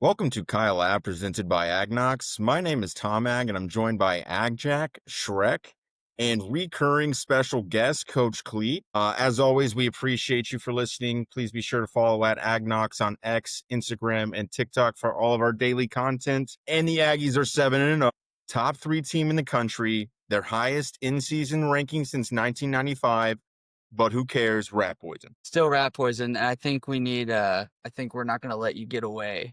Welcome to Kyle Lab presented by AgKnocks. My name is Tom Ag, and I'm joined by AgJack, Shrek, and recurring special guest, Coach Clete. As always, we appreciate you for listening. Please be sure to follow at AgKnocks on X, Instagram, and TikTok for all of our daily content. And the Aggies are 7-0, top 3 team in the country, their highest in-season ranking since 1995. But who cares? Rat poison. Still rat poison. I think we need, I think we're not going to let you get away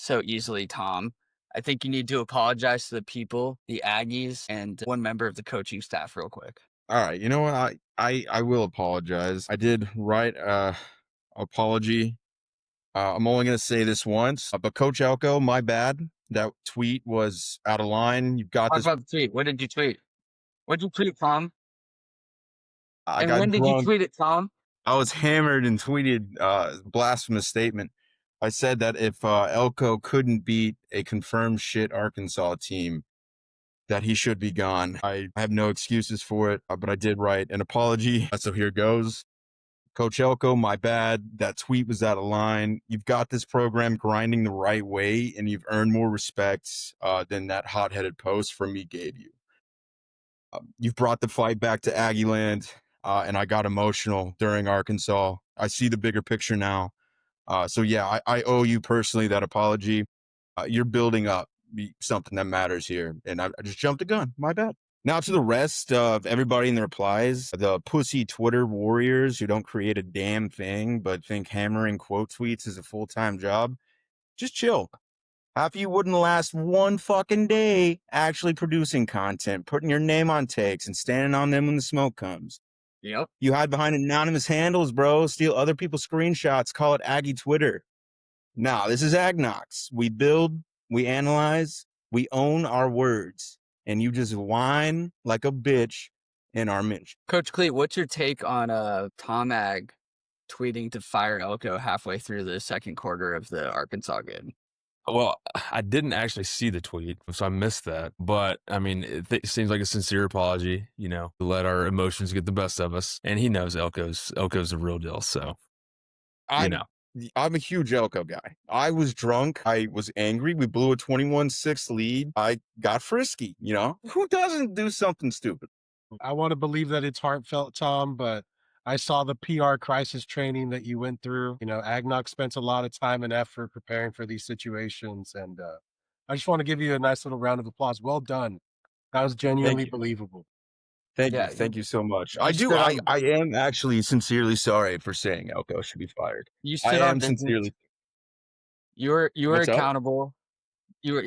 so easily, Tom. I think you need to apologize to the people, the Aggies, and one member of the coaching staff real quick. All right, you know what? I will apologize. I did write apology. I'm only going to say this once, but Coach Elko, my bad. That tweet was out of line. You've got Talk this. about the tweet. What did you tweet? What did you tweet, Tom? I And got when did you drunk. tweet it, Tom? I was hammered and tweeted blasphemous statement. I said that if Elko couldn't beat a confirmed shit Arkansas team, that he should be gone. I have no excuses for it, but I did write an apology. So here goes. Coach Elko, my bad. That tweet was out of line. You've got this program grinding the right way, and you've earned more respect than that hot-headed post from me gave you. You've brought the fight back to Aggie Land, and I got emotional during Arkansas. I see the bigger picture now. So, yeah, I owe you personally that apology. You're building up something that matters here, and I just jumped the gun. My bad. Now to the rest of everybody in the replies, the pussy Twitter warriors who don't create a damn thing but think hammering quote tweets is a full-time job. Just chill. Half of you wouldn't last one fucking day actually producing content, putting your name on takes and standing on them when the smoke comes. Yep. You hide behind anonymous handles, bro. Steal other people's screenshots. Call it Aggie Twitter. Nah, this is AgKnocks. We build, we analyze, we own our words. And you just whine like a bitch in our mention. Coach Clete, what's your take on Tom Ag tweeting to fire Elko halfway through the second quarter of the Arkansas game? Well, I didn't actually see the tweet, so I missed that. But I mean, it seems like a sincere apology, to let our emotions get the best of us. And he knows Elko's the real deal. So, I'm a huge Elko guy. I was drunk. I was angry. We blew a 21-6 lead. I got frisky, Who doesn't do something stupid? I want to believe that it's heartfelt, Tom, but I saw the PR crisis training that you went through. AgKnocks spent a lot of time and effort preparing for these situations. And I just want to give you a nice little round of applause. Well done. That was genuinely believable. Thank you so much. I am actually sincerely sorry for saying Elko should be fired. You stood on business. Sincerely. You were What's up? accountable.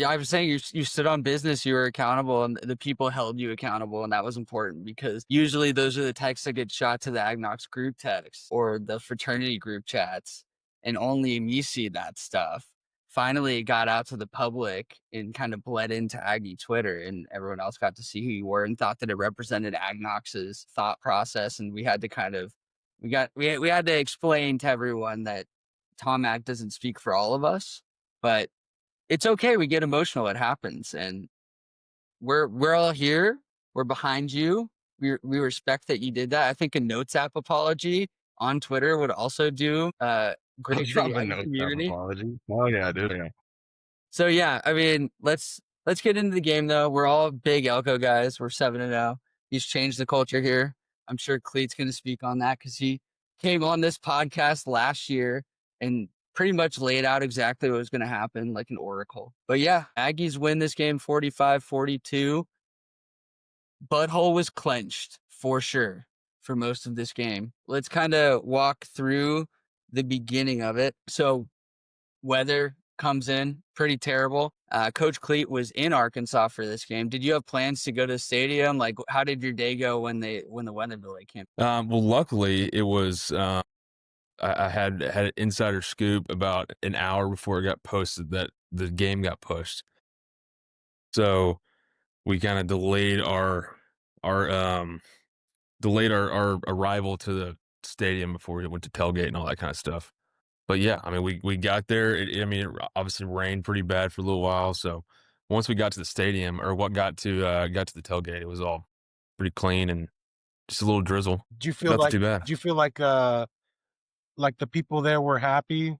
I was saying you stood on business, you were accountable, and the people held you accountable, and that was important because usually those are the texts that get shot to the AgKnocks group text or the fraternity group chats, and only me see that stuff. Finally, it got out to the public and kind of bled into Aggie Twitter, and everyone else got to see who you were and thought that it represented AgKnocks' thought process, and we had to we had to explain to everyone that Tom Ag doesn't speak for all of us, but it's okay. We get emotional. It happens. And we're all here. We're behind you. We respect that you did that. I think a Notes app apology on Twitter would also do great for the community. Apology. Oh yeah, dude. Yeah. So yeah, I mean, let's get into the game though. We're all big Elko guys. We're 7-0. He's changed the culture here. I'm sure Clete's going to speak on that because he came on this podcast last year and pretty much laid out exactly what was going to happen like an oracle. But yeah, Aggies win this game 45-42. Butthole was clenched for sure for most of this game. Let's kind of walk through the beginning of it. So weather comes in pretty terrible. Coach Clete was in Arkansas for this game. Did you have plans to go to the stadium? Like, how did your day go when the weather delay came? Well, luckily it was. I had an insider scoop about an hour before it got posted that the game got pushed. So we kind of delayed our arrival to the stadium before we went to tailgate and all that kind of stuff. But yeah, I mean, we got there. It obviously rained pretty bad for a little while. So once we got to the stadium, or what got to the tailgate, it was all pretty clean and just a little drizzle. Do you feel too bad. Do you feel like the people there were happy,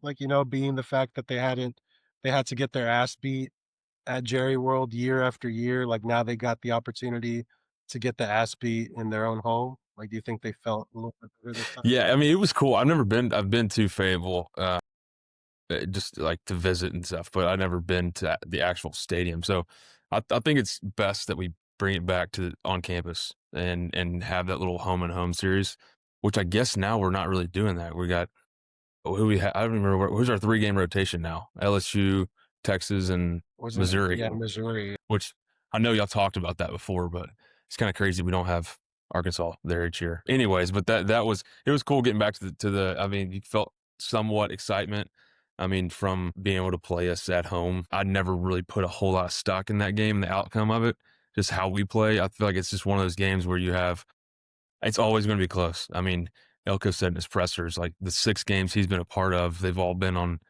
being the fact that they hadn't they had to get their ass beat at Jerry World year after year. Like now they got the opportunity to get the ass beat in their own home. Like, do you think they felt a little bit better this time? Yeah, I mean, it was cool. I've been to Fayetteville, just like to visit and stuff, but I've never been to the actual stadium. So I think it's best that we bring it back to on campus and have that little home and home series, which I guess now we're not really doing that. We got I don't remember who's our 3-game rotation now. LSU, Texas, and Wasn't it? Missouri. Yeah, Missouri. Which I know y'all talked about that before, but it's kind of crazy we don't have Arkansas there each year. Anyways, but it was cool getting back to the. I mean, you felt somewhat excitement. I mean, from being able to play us at home. I never really put a whole lot of stock in that game, the outcome of it, just how we play. I feel like it's just one of those games where it's always going to be close. I mean, Elko said in his pressers, like the 6 games he's been a part of, they've all been on,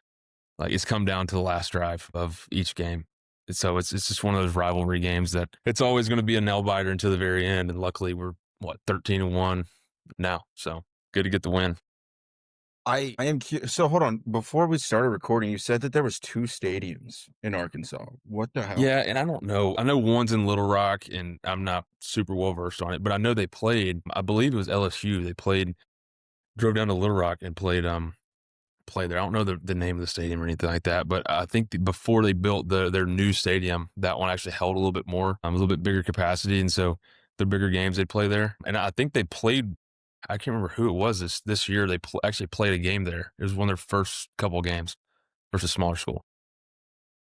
like it's come down to the last drive of each game. So it's just one of those rivalry games that it's always going to be a nail biter until the very end. And luckily we're 13-1 now. So good to get the win. I am so hold on. Before we started recording, you said that there was 2 stadiums in Arkansas. What the hell? Yeah, and I don't know. I know one's in Little Rock, and I'm not super well versed on it, but I know they played. I believe it was LSU. Drove down to Little Rock and played there. I don't know the name of the stadium or anything like that, but I think before they built their new stadium, that one actually held a little bit more, a little bit bigger capacity, and so the bigger games they'd play there. And I think they played. I can't remember who it was this year. They actually played a game there. It was one of their first couple of games versus a smaller school.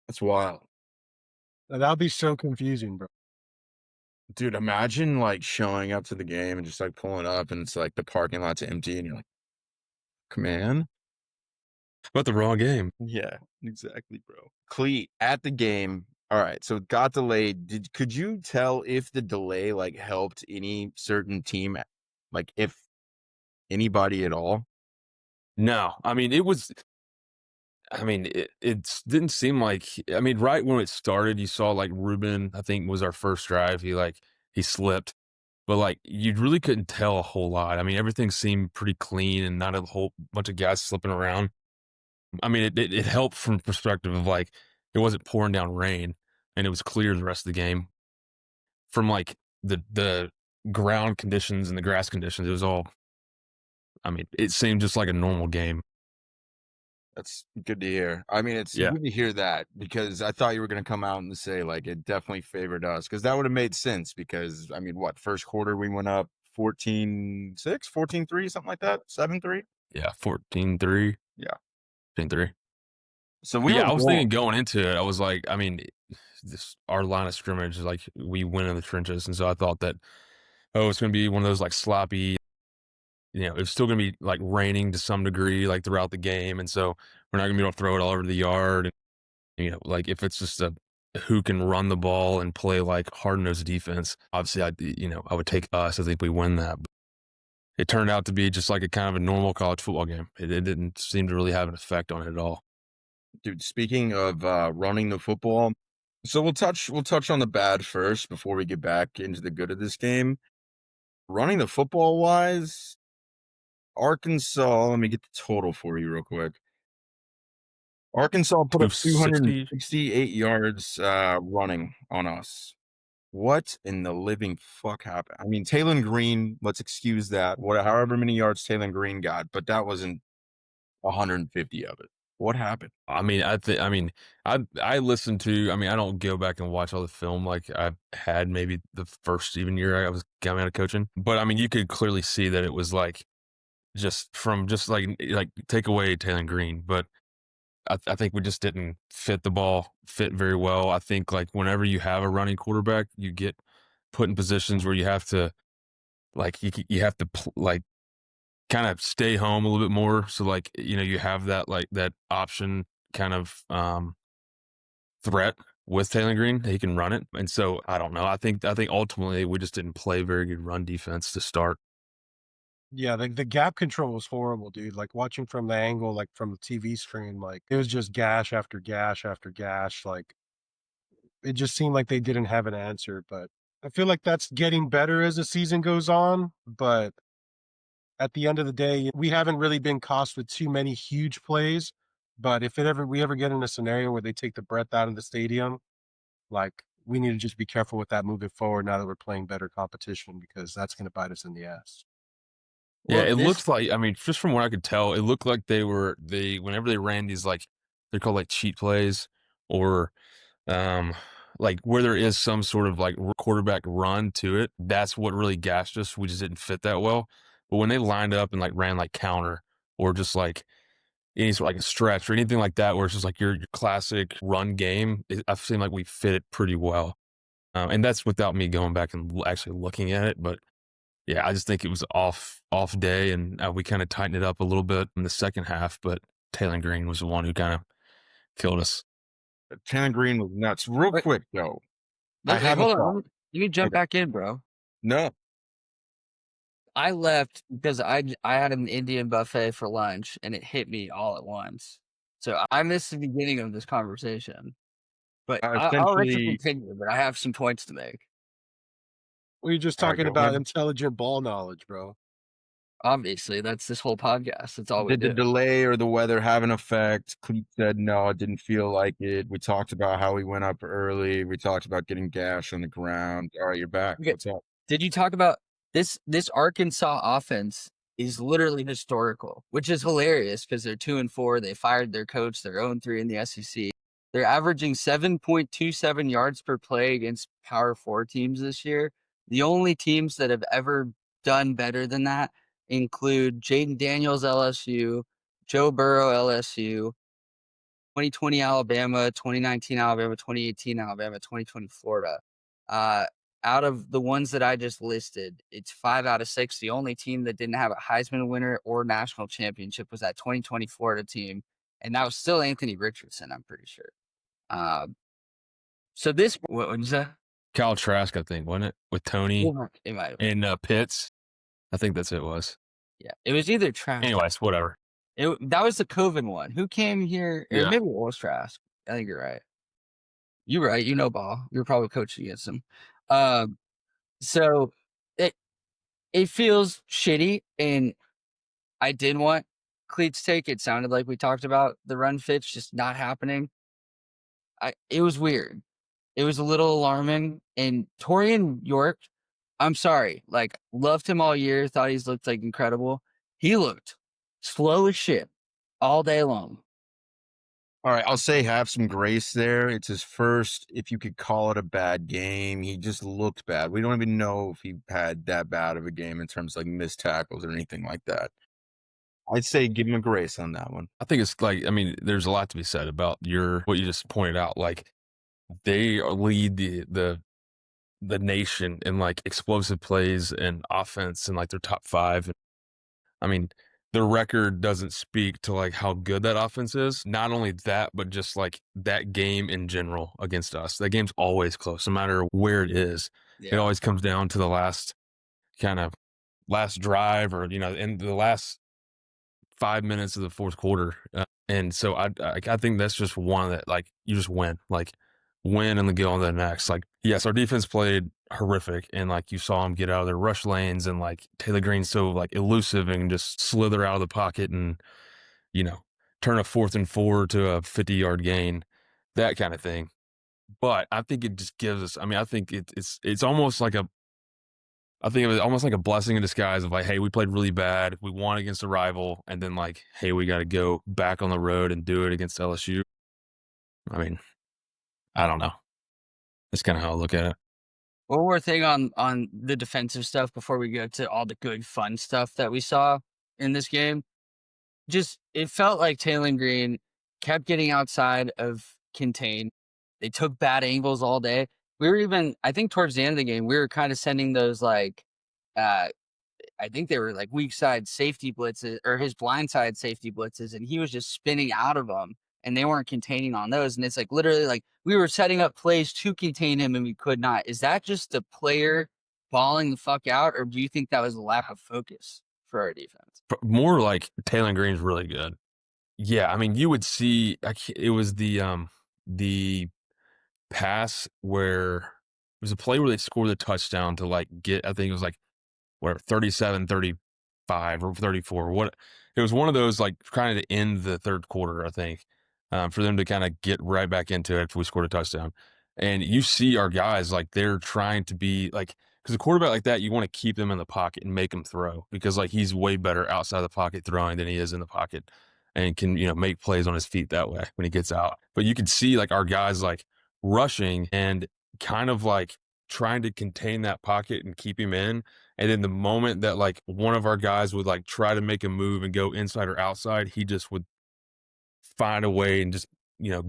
That's wild. That would be so confusing, bro. Dude, imagine like showing up to the game and just like pulling up and it's like the parking lot's empty and you're like, man. But the wrong game. Yeah, exactly, bro. Clete at the game. All right, so it got delayed. Could you tell if the delay like helped any certain team, like if anybody at all? No, I mean it was. I mean it didn't seem like. I mean, right when it started, you saw like Ruben. I think was our first drive. He slipped, but like you really couldn't tell a whole lot. I mean, everything seemed pretty clean and not a whole bunch of guys slipping around. I mean, it helped from perspective of like it wasn't pouring down rain and it was clear the rest of the game. From like the ground conditions and the grass conditions, it was all. I mean, it seemed just like a normal game. That's good to hear. I mean, it's Yeah, good to hear that because I thought you were going to come out and say like it definitely favored us because that would have made sense because I mean, what, first quarter we went up 14-6, 14-3, something like that, 7-3. yeah, 14-3, Yeah. 10-3. So But we yeah, were I was wrong. thinking going into it, I was like, I mean, our line of scrimmage is like we win in the trenches, and so I thought that it's going to be one of those like sloppy. It's still going to be like raining to some degree, like throughout the game, and so we're not going to be able to throw it all over the yard. And, like if it's just a who can run the ball and play like hard nosed defense, obviously I would take us. I think we win that. But it turned out to be just like a kind of a normal college football game. It didn't seem to really have an effect on it at all. Dude, speaking of running the football, so we'll touch on the bad first before we get back into the good of this game. Running the football wise, Arkansas, let me get the total for you real quick. Arkansas put up 260. 268 yards running on us. What in the living fuck happened? I mean, Taylor Green, let's excuse that. However many yards Taylor Green got, but that wasn't 150 of it. What happened? I mean, I listened to. I mean, I don't go back and watch all the film like I've had maybe the first even year I was coming out of coaching. But I mean, you could clearly see that it was like just like take away Taylor Green, but I think we just didn't fit very well. I think like whenever you have a running quarterback, you get put in positions where you have to like you have to like kind of stay home a little bit more. So like you have that like that option kind of threat with Taylor Green. He can run it, and so I don't know. I think ultimately we just didn't play very good run defense to start. Yeah, the gap control was horrible, dude. Like watching from the angle, like from the TV screen, like it was just gash after gash after gash. Like it just seemed like they didn't have an answer. But I feel like that's getting better as the season goes on. But at the end of the day, we haven't really been cost with too many huge plays. But if we ever get in a scenario where they take the breath out of the stadium, like, we need to just be careful with that moving forward now that we're playing better competition, because that's going to bite us in the ass. Yeah, Well, it this looks like, I mean, just from what I could tell, it looked like they whenever they ran these, like, they're called like cheat plays, or um like where there is some sort of like quarterback run to it, that's what really gassed us. We just didn't fit that well. But when they lined up and like ran like counter, or just like any sort of like a stretch or anything like that, where it's just like your classic run game, I've seen like we fit it pretty well. And that's without me going back and actually looking at it. But yeah, I just think it was off day, and we kind of tightened it up a little bit in the second half. But Taylor Green was the one who kind of killed us. Tanner Green was nuts. Real Wait. quick though, I Wait, have a hold on. thought. Let me jump Okay. back in, bro. No, I left because I had an Indian buffet for lunch and it hit me all at once. So I missed the beginning of this conversation. But I'll let you essentially. continue, but I have some points to make. We're just All right, talking go about ahead. intelligent ball knowledge, bro. Obviously, that's this whole podcast. That's all we Did the do. delay or the weather have an effect? Clete said no, it didn't feel like it. We talked about how we went up early. We talked about getting gash on the ground. All right, you're back. Okay. What's up? Did you talk about this Arkansas offense is literally historical, which is hilarious because they're 2-4. They fired their coach. They're 0-3 in the SEC. They're averaging 7.27 yards per play against Power 4 teams this year. The only teams that have ever done better than that include Jaden Daniels LSU, Joe Burrow LSU, 2020 Alabama, 2019 Alabama, 2018 Alabama, 2020 Florida. Out of the ones that I just listed, it's 5 out of 6. The only team that didn't have a Heisman winner or national championship was that 2020 Florida team, and that was still Anthony Richardson, I'm pretty sure. So this, what was that? Kyle Trask, I think, wasn't it, with Tony It might have been. and Pitts? I think that's it was. Yeah, it was either Trask. Anyways, whatever. That was the COVID one. Who came here? Or Yeah. maybe it was Trask. I think you're right. You're right. You know ball. You're probably coaching against him. So it feels shitty, and I did want Clete's take. It sounded like we talked about the run fits just not happening. It was weird. It was a little alarming. And Torian York, I'm sorry, like loved him all year. Thought he's looked like incredible. He looked slow as shit all day long. All right, I'll say have some grace there. It's his first, if you could call it a bad game. He just looked bad. We don't even know if he had that bad of a game in terms of like missed tackles or anything like that. I'd say give him a grace on that one. I think it's like, I mean, there's a lot to be said about what you just pointed out. Like, they lead the nation in like explosive plays and offense, and like their top 5. I mean, the record doesn't speak to like how good that offense is. Not only that, but just like that game in general against us. That game's always close, no matter where it is. It always comes down to the last drive, or in the last 5 minutes of the fourth quarter. And so I think that's just one that, like, you just win, like, win and then go on to the next. Like, yes, our defense played horrific, and like you saw them get out of their rush lanes, and like Taylor Green's so like elusive and just slither out of the pocket and turn a 4th and 4 to a 50-yard gain, that kind of thing. But I think it just gives us. I mean, I think it's almost like I think it was almost like a blessing in disguise of like, hey, we played really bad. We won against a rival. And then like, hey, we got to go back on the road and do it against LSU. I mean, I don't know. That's kind of how I look at it. One more thing on the defensive stuff before we go to all the good fun stuff that we saw in this game. Just, it felt like Taylor Green kept getting outside of contain. They took bad angles all day. We were even, I think towards the end of the game, we were kind of sending those like, I think they were like weak side safety blitzes or his blind side safety blitzes, and he was just spinning out of them, and they weren't containing on those. And it's like literally like we were setting up plays to contain him and we could not. Is that just the player balling the fuck out, or do you think that was a lack of focus for our defense? More like Taylor Green's really good. Yeah, I mean, you would see it was the pass where it was a play where they scored the touchdown to like get, I think it was like 37-35 or 34. What it was one of those like kind of to end the third quarter, I think, for them to kind of get right back into it after we scored a touchdown. And you see our guys like they're trying to be like, because a quarterback like that, you want to keep them in the pocket and make them throw because like he's way better outside the pocket throwing than he is in the pocket, and can make plays on his feet that way when he gets out. But you could see like our guys like rushing and kind of like trying to contain that pocket and keep him in. And then the moment that like one of our guys would like try to make a move and go inside or outside, he just would find a way and just,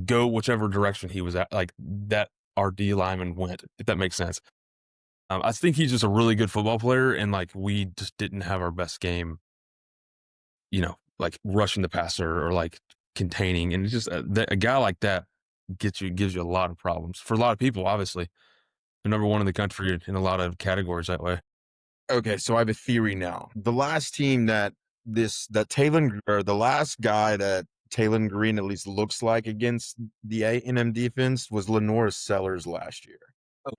go whichever direction he was at, like that our D lineman went, if that makes sense. I think he's just a really good football player. And like, we just didn't have our best game, like rushing the passer or like containing. And it's just a guy like that gives you a lot of problems for a lot of people, obviously. They're number one in the country in a lot of categories that way. Okay, so I have a theory now. The last team the last guy that Taylon Green at least looks like against the A&M defense was Lenore Sellers last year.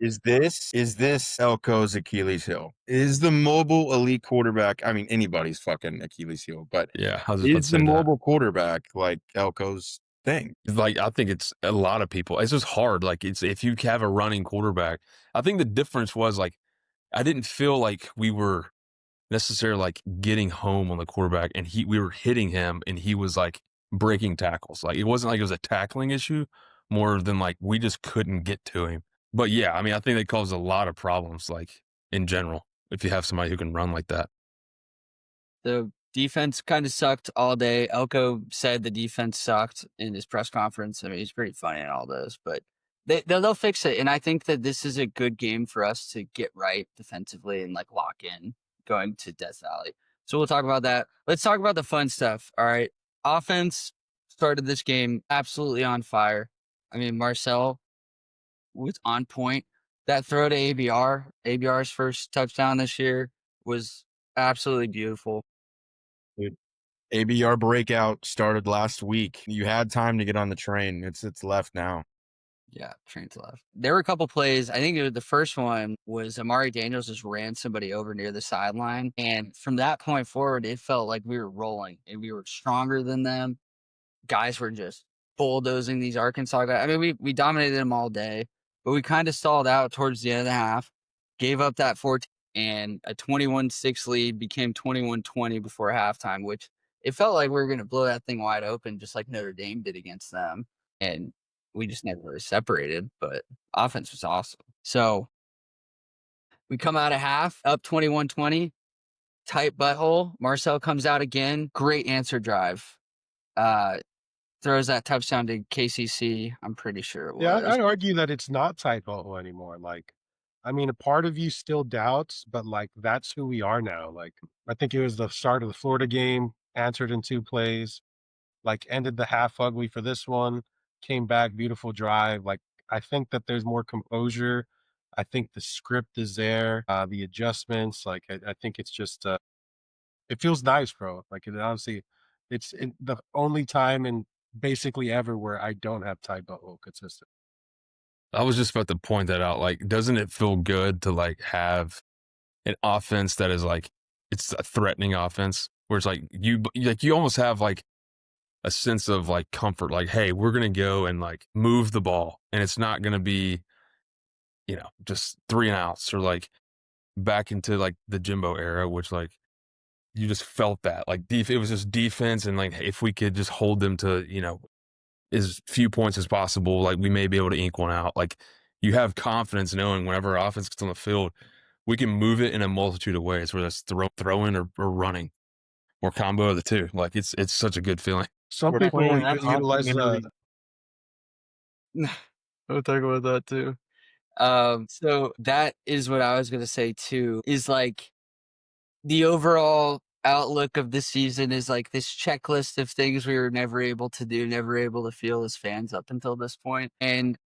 Is this Elko's Achilles heel? Is the mobile elite quarterback? I mean, anybody's fucking Achilles heel, but Yeah, I was just about to is the say that. mobile quarterback like Elko's thing? Like, I think it's a lot of people. It's just hard. Like, it's if you have a running quarterback. I think the difference was like I didn't feel like we were necessarily like getting home on the quarterback, and we were hitting him, and he was like breaking tackles. Like, it wasn't like it was a tackling issue, more than like we just couldn't get to him. But yeah, I mean, I think they cause a lot of problems, like in general, if you have somebody who can run like that. The defense kind of sucked all day. Elko said the defense sucked in his press conference. I mean, he's pretty funny in all this, but they'll fix it. And I think that this is a good game for us to get right defensively and like lock in going to Death Valley. So we'll talk about that. Let's talk about the fun stuff. All right. Offense started this game absolutely on fire. I mean, Marcel was on point. That throw to ABR's first touchdown this year was absolutely beautiful. Dude, ABR breakout started last week. You had time to get on the train. It's left now. Yeah, train's left. There were a couple plays. I think the first one was Amari Daniels just ran somebody over near the sideline. And from that point forward, it felt like we were rolling and we were stronger than them. Guys were just bulldozing these Arkansas guys. I mean, we dominated them all day, but we kind of stalled out towards the end of the half, gave up that 14, and a 21-6 lead became 21-20 before halftime, which it felt like we were going to blow that thing wide open, just like Notre Dame did against them. And we just never really separated, but offense was awesome. So we come out of half up 21-20, tight butthole. Marcel comes out again. Great answer drive. Throws that touchdown to KCC. I'm pretty sure it was. Yeah, I'd argue that it's not tight butthole anymore. Like, I mean, a part of you still doubts, but like that's who we are now. Like, I think it was the start of the Florida game, answered in 2 plays, like ended the half ugly for this one, came back, beautiful drive. Like, I think that there's more composure. I think the script is there, the adjustments. Like, I think it's just, it feels nice, bro. Like, it honestly, it's the only time in basically ever where I don't have tight butthole consistent. I was just about to point that out. Like, doesn't it feel good to like have an offense that is like, it's a threatening offense where it's like you almost have like a sense of like comfort, like, hey, we're going to go and like move the ball, and it's not going to be, just 3 and outs or like back into like the Jimbo era, which like you just felt that like it was just defense. And like, if we could just hold them to, as few points as possible, like we may be able to ink one out. Like, you have confidence knowing whenever our offense gets on the field, we can move it in a multitude of ways, whether it's throwing or running or combo of the two. Like, it's such a good feeling. Some We're people playing even that utilize We'll talk about that too. So that is what I was going to say too, is like the overall outlook of the season is like this checklist of things we were never able to do, never able to feel as fans up until this point. And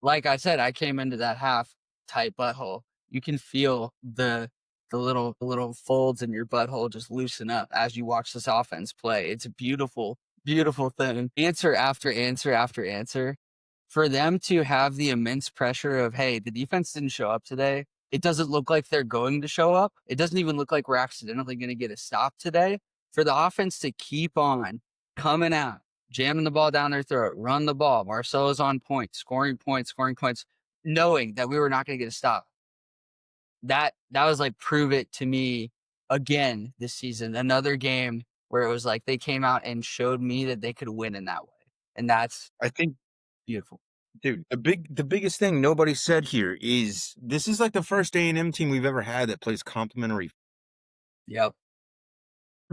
like I said, I came into that half tight butthole. You can feel the little folds in your butthole just loosen up as you watch this offense play. It's a beautiful, beautiful thing. Answer after answer after answer. For them to have the immense pressure of, hey, the defense didn't show up today. It doesn't look like they're going to show up. It doesn't even look like we're accidentally going to get a stop today. for the offense to keep on coming out, jamming the ball down their throat, run the ball. Marcel is on point, scoring points, knowing that we were not going to get a stop. That was like, prove it to me again this season. Another game where it was like they came out and showed me that they could win in that way. And that's I think, beautiful. dude, the biggest thing nobody said here is this is like the first A&M team we've ever had that plays complementary. Yep.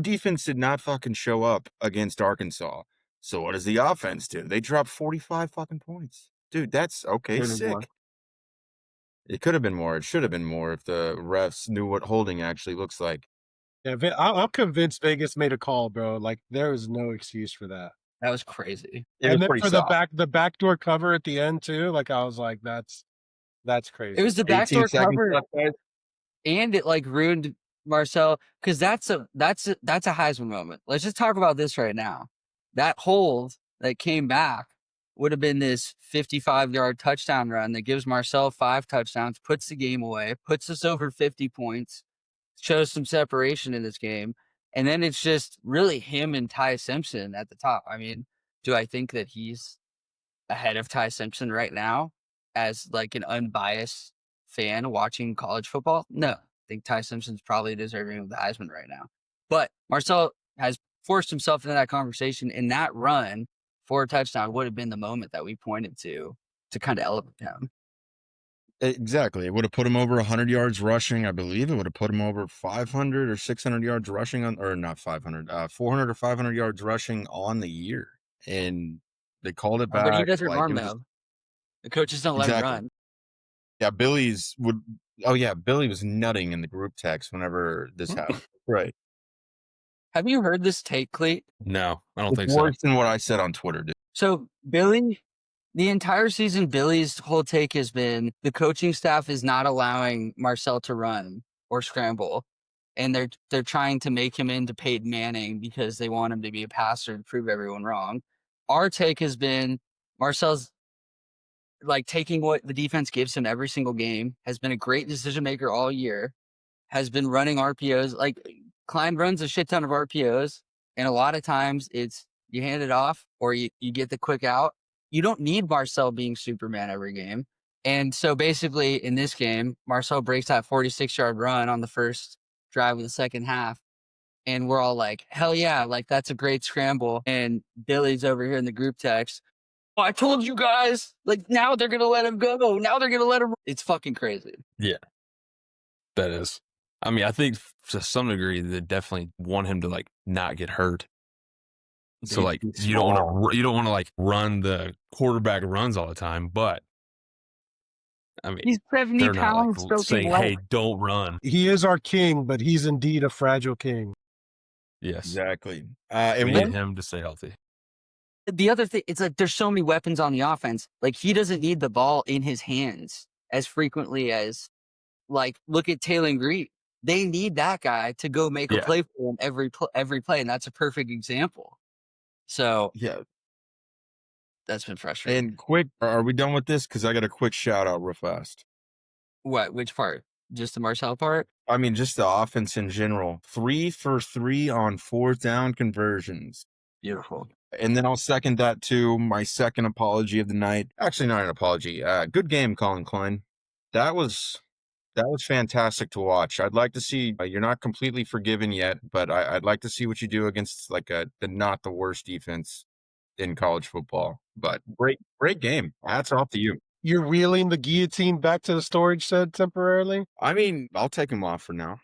Defense did not fucking show up against Arkansas. So what does the offense do? They drop 45 fucking points. Dude, that's okay, Could've been more. sick. It could have been more. It should have been more if the refs knew what holding actually looks like. Yeah, I'm convinced Vegas made a call, bro. Like there is no excuse for that. That was crazy. It And was then pretty for soft. the backdoor cover at the end too. Like I was like, that's crazy. It was the 18 backdoor seconds cover, left, guys. and it like ruined Marcel, because that's a Heisman moment. Let's just talk about this right now. That hold that came back would have been this 55-yard touchdown run that gives Marcel 5 touchdowns, puts the game away, puts us over 50 points, shows some separation in this game. And then it's just really him and Ty Simpson at the top. I mean, do I think that he's ahead of Ty Simpson right now as like an unbiased fan watching college football? No. I think Ty Simpson's probably deserving of the Heisman right now. But Marcel has forced himself into that conversation, and that run for a touchdown would have been the moment that we pointed to kind of elevate him. Exactly. It would have put him over 100 yards rushing. I believe it would have put him over 500 or 600 yards rushing on, or not 500, 400 or 500 yards rushing on the year. And they called it back. But he doesn't like, run, it was though. The coaches don't let him exactly. run. Yeah, Billy was nutting in the group text whenever this happened. Right. Have you heard this take, Clete? No, I don't It's think so. worse than what I said on Twitter, dude. So Billy, the entire season, Billy's whole take has been the coaching staff is not allowing Marcel to run or scramble. And they're trying to make him into Peyton Manning because they want him to be a passer and prove everyone wrong. Our take has been Marcel's like taking what the defense gives him every single game, has been a great decision maker all year, has been running RPOs. Like Klein runs a shit ton of RPOs, and a lot of times it's you hand it off or you get the quick out. You don't need Marcel being Superman every game. And so basically in this game, Marcel breaks that 46-yard run on the first drive of the second half. And we're all like, hell yeah, like that's a great scramble. And Billy's over here in the group text. Oh, I told you guys, like now they're going to let him go. Now they're going to let him. It's fucking crazy. Yeah, that is. I mean, I think to some degree they definitely want him to like not get hurt. So like you don't want to like run the quarterback runs all the time, but I mean He's 70 they're not pounds, like soaking saying, wet. "Hey, don't run." He is our king, but he's indeed a fragile king. Yes, Exactly. we And need him to stay healthy. The other thing, it's like there's so many weapons on the offense. Like he doesn't need the ball in his hands as frequently as, like, look at Taylor Green. They need that guy to go make a play for them every play, and that's a perfect example. So yeah. that's been frustrating. And quick, are we done with this? Because I got a quick shout out real fast. What? Which part? Just the Marcel part? I mean, just the offense in general. 3 for 3 on 4th down conversions. Beautiful. And then I'll second that too. My second apology of the night. Actually, not an apology. Good game, Colin Klein. That was fantastic to watch. I'd like to see. You're not completely forgiven yet, but I'd like to see what you do against like the not the worst defense in college football. But great game. Hats off to you. You're wheeling the guillotine back to the storage shed temporarily? I mean, I'll take him off for now.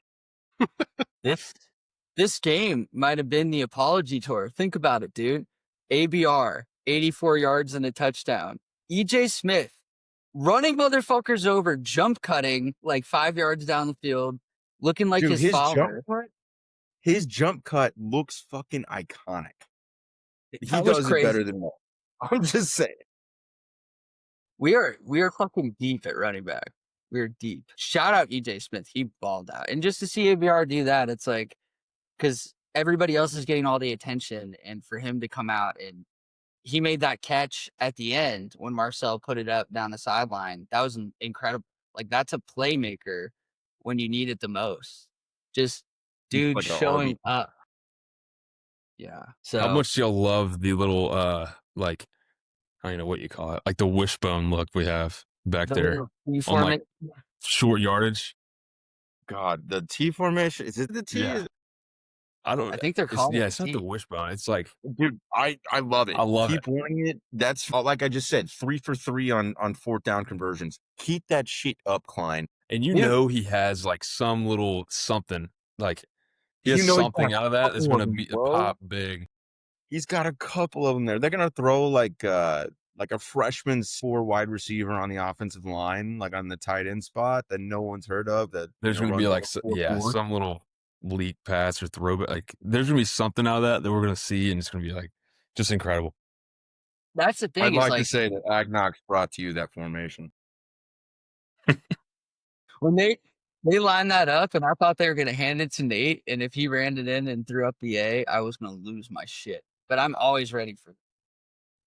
This game might have been the apology tour. Think about it, dude. ABR, 84 yards and a touchdown. EJ Smith, running motherfuckers over, jump cutting like 5 yards down the field, looking like Dude, his father. His jump cut looks fucking iconic. He That was does it crazy. better than most. I'm just saying. We are fucking deep at running back. We're deep. Shout out EJ Smith. He balled out. And just to see ABR do that, it's like, because everybody else is getting all the attention, and for him to come out and he made that catch at the end when Marcel put it up down the sideline. That was incredible. Like that's a playmaker when you need it the most. Just dude like a showing RB. up. Yeah. How So much do y'all love the little like I don't know what you call it, like the wishbone look we have back the there little on like formation. short yardage? God, the T formation. Is it the T? Yeah. I I don't. think they're It's called yeah. a It's not the T. wishbone. It's like Dude, I love I it. love it. Keep running it. That's like I just said, 3 for 3 on fourth down conversions. Keep that shit up, Klein. And you Him, know he has like some little something like he has you know he's got something a out of that that's couple of gonna them, be a bro. pop big. He's got a couple of them there. They're gonna throw like a freshman 4 wide receiver on the offensive line, like on the tight end spot that no one's heard of. That There's gonna be runs like like a 4 4. some little leak pass or throwback. Like there's gonna be something out of that we're gonna see, and it's gonna be like just incredible. That's the I'd thing is like to like say that AgKnocks brought to you that formation. when they lined that up and I thought they were gonna hand it to Nate, and if he ran it in and threw up the A, I was gonna lose my shit. But I'm always ready for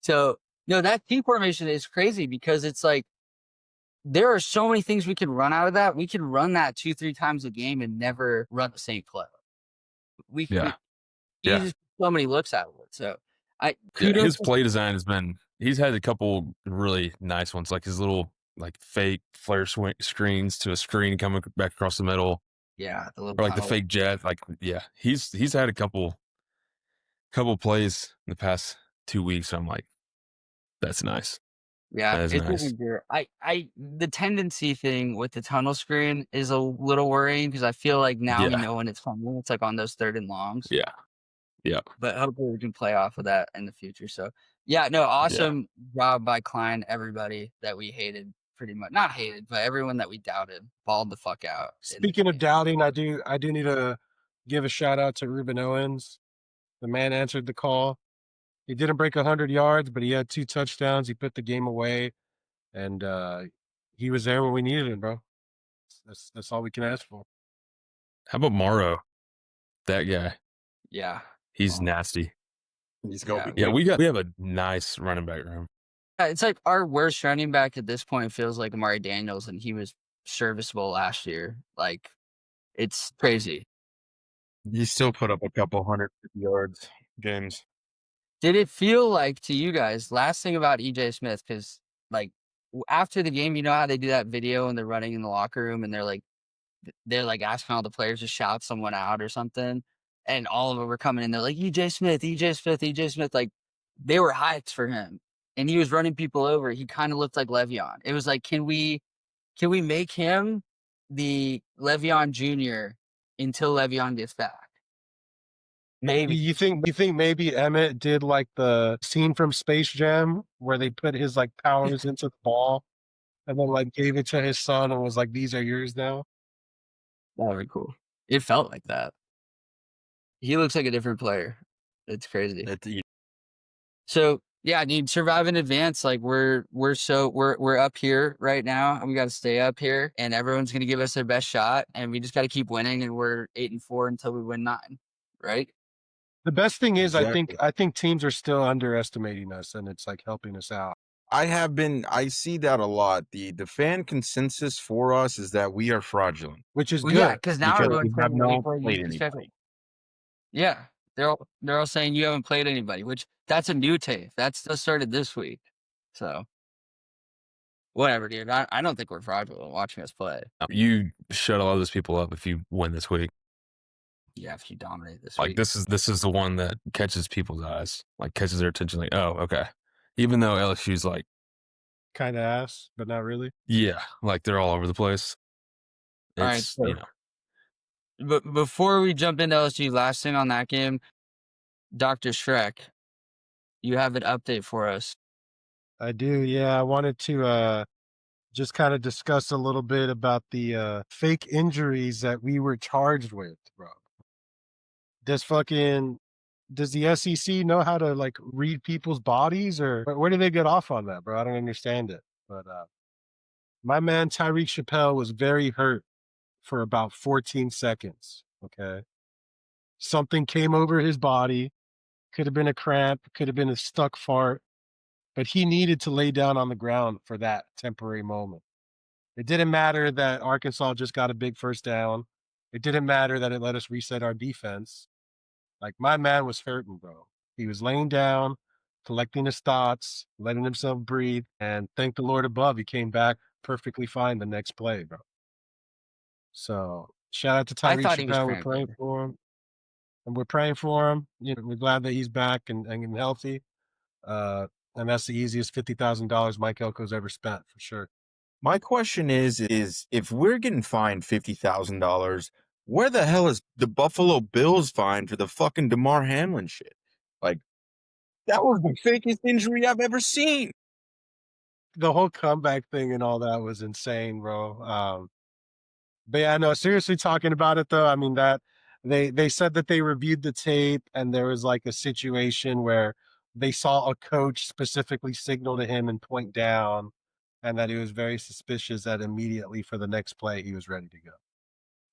so no, that T formation is crazy because it's like there are so many things we can run out of that. We can run that 2-3 times a game and never run the same play. We Yeah, yeah, just so many looks out of it. So I yeah. kudos. His play design has been. He's had a couple really nice ones, like his little like fake flare screens to a screen coming back across the middle, Yeah, the little or like the tunnel. fake jet. Like yeah, he's had a couple plays in the past 2 weeks. So I'm like, that's nice. Yeah, That is it's nice. looking good. The tendency thing with the tunnel screen is a little worrying because I feel like now we Yeah, know when it's coming. It's like on those third and longs, yeah, yeah, but hopefully we can play off of that in the future. So yeah, no, yeah. awesome job by Klein. Everybody that we hated, pretty much not hated, but everyone that we doubted balled the fuck out. In this Speaking of game. doubting, I do need to give a shout out to Ruben Owens. The man answered the call. He didn't break 100 yards, but he had 2 touchdowns. He put the game away, and he was there when we needed him, bro. That's all we can ask for. How about Morrow? That guy, Yeah, he's nasty. He's gonna yeah. be Yeah, good. we have a nice running back room. It's like our worst running back at this point feels like Amari Daniels, and he was serviceable last year. Like it's crazy. He still put up a couple 150 yards games. Did it feel like to you guys, last thing about EJ Smith, because like after the game, you know how they do that video and they're running in the locker room and they're like asking all the players to shout someone out or something. And all of them were coming in, they're like, EJ Smith, EJ Smith, EJ Smith. Like they were hyped for him. And he was running people over. He kind of looked like Le'Veon. It was like, can we make him the Le'Veon Jr. until Le'Veon gets back? Maybe. You think maybe Emmett did like the scene from Space Jam where they put his like powers into the ball and then like gave it to his son and was like, "These are yours now." That would be cool. It felt like that. He looks like a different player. It's crazy. It, So yeah, dude, survive in advance. Like we're up here right now, and we got to stay up here, and everyone's gonna give us their best shot, and we just got to keep winning, and we're 8-4 until we win 9, right? The best thing is, exactly. I think teams are still underestimating us, and it's like helping us out. I see that a lot. The fan consensus for us is that we are fraudulent Which is Well, yeah, good. because now because we everyone's have saying that we not play played against the schedule. anybody. Yeah, they're all saying you haven't played anybody, which that's a new tape. That's just started this week. So whatever, dude. I don't think we're fraudulent watching us play. You shut a lot of those people up if you win this week. Yeah, if you dominate this Like week. this is the one that catches people's eyes, like catches their attention. Like, oh, okay. Even though LSU's like, Kind of ass, but not really. yeah, like they're all over the place. All right, It's so but before we jump into LSU, last thing on that game, Dr. Shrek, you have an update for us. I do. Yeah, I wanted to just kind of discuss a little bit about the fake injuries that we were charged with, bro. Does the SEC know how to like read people's bodies, or where do they get off on that, bro? I don't understand it. But my man Tyreek Chappelle was very hurt for about 14 seconds. Okay. Something came over his body. Could have been a cramp, could have been a stuck fart, but he needed to lay down on the ground for that temporary moment. It didn't matter that Arkansas just got a big first down. It didn't matter that it let us reset our defense. Like my man was hurting, bro. He was laying down, collecting his thoughts, letting himself breathe, and thank the Lord above, he came back perfectly fine the next play, bro. So shout out to I Tyreek thought he was Chappelle. We're praying transferred. for him. And we're praying for him. You know, we're glad that he's back and healthy. Uh, and that's the easiest $50,000 Mike Elko's ever spent for sure. My question is if we're getting fined $50,000, where the hell is the Buffalo Bills fine for the fucking DeMar Hamlin shit? Like, that was the fakest injury I've ever seen. The whole comeback thing and all that was insane, bro. But yeah, no, seriously talking about it though, I mean that they said that they reviewed the tape and there was like a situation where they saw a coach specifically signal to him and point down, and that he was very suspicious that immediately for the next play he was ready to go.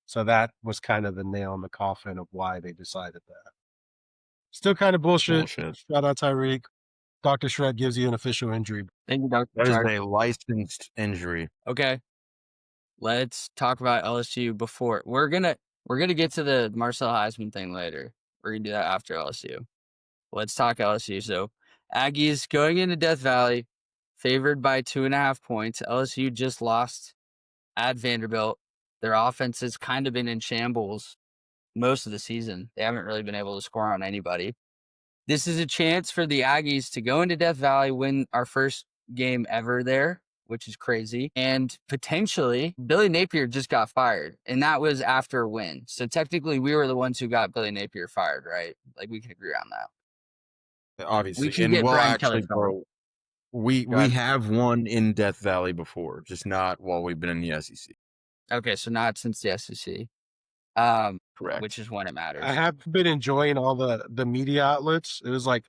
So that was kind of the nail in the coffin of why they decided that. Still kind of bullshit. Bullshit. Shout out Tyreek. Dr. Shred gives you an official injury. Thank you, Dr. That is Shark. a licensed injury. Okay. Let's talk about LSU before we're gonna get to the Marcel Heisman thing later. We're gonna do that after LSU. Let's talk LSU. So Aggies going into Death Valley, favored by 2.5 points. LSU just lost at Vanderbilt. Their offense has kind of been in shambles most of the season. They haven't really been able to score on anybody. This is a chance for the Aggies to go into Death Valley, win our first game ever there, which is crazy. And potentially, Billy Napier just got fired, and that was after a win. So technically, we were the ones who got Billy Napier fired, right? Like, we can agree on that. Obviously. We can And get well, Brian actually, Kelly fired. bro, we Go ahead. have won in Death Valley before, just not while we've been in the SEC. Okay, so not since the SEC, Correct. which is when it matters. I have been enjoying all the media outlets. It was like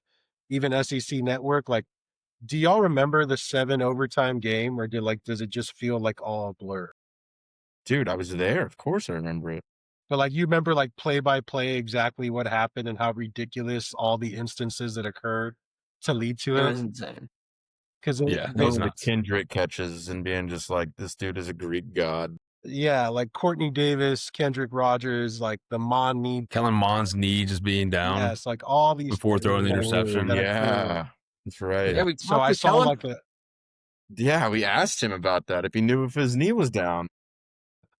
even SEC Network. Like, do y'all remember the 7 overtime game, or does it just feel like all a blur? Dude, I was there. Of course I remember it. But like, you remember like play by play exactly what happened and how ridiculous all the instances that occurred to lead to It it. was insane. Because Yeah, it All was the nuts. Kendrick catches and being just like, this dude is a Greek god. yeah, like Courtney Davis, Kendrick Rogers, like the Mon knee. Kellen Mond's knee just being down Yes, like all these before throwing the things interception. that occurred. Yeah, that's right. Yeah, we So I talked to saw Kellen. like a Yeah, we asked him about that, if he knew if his knee was down.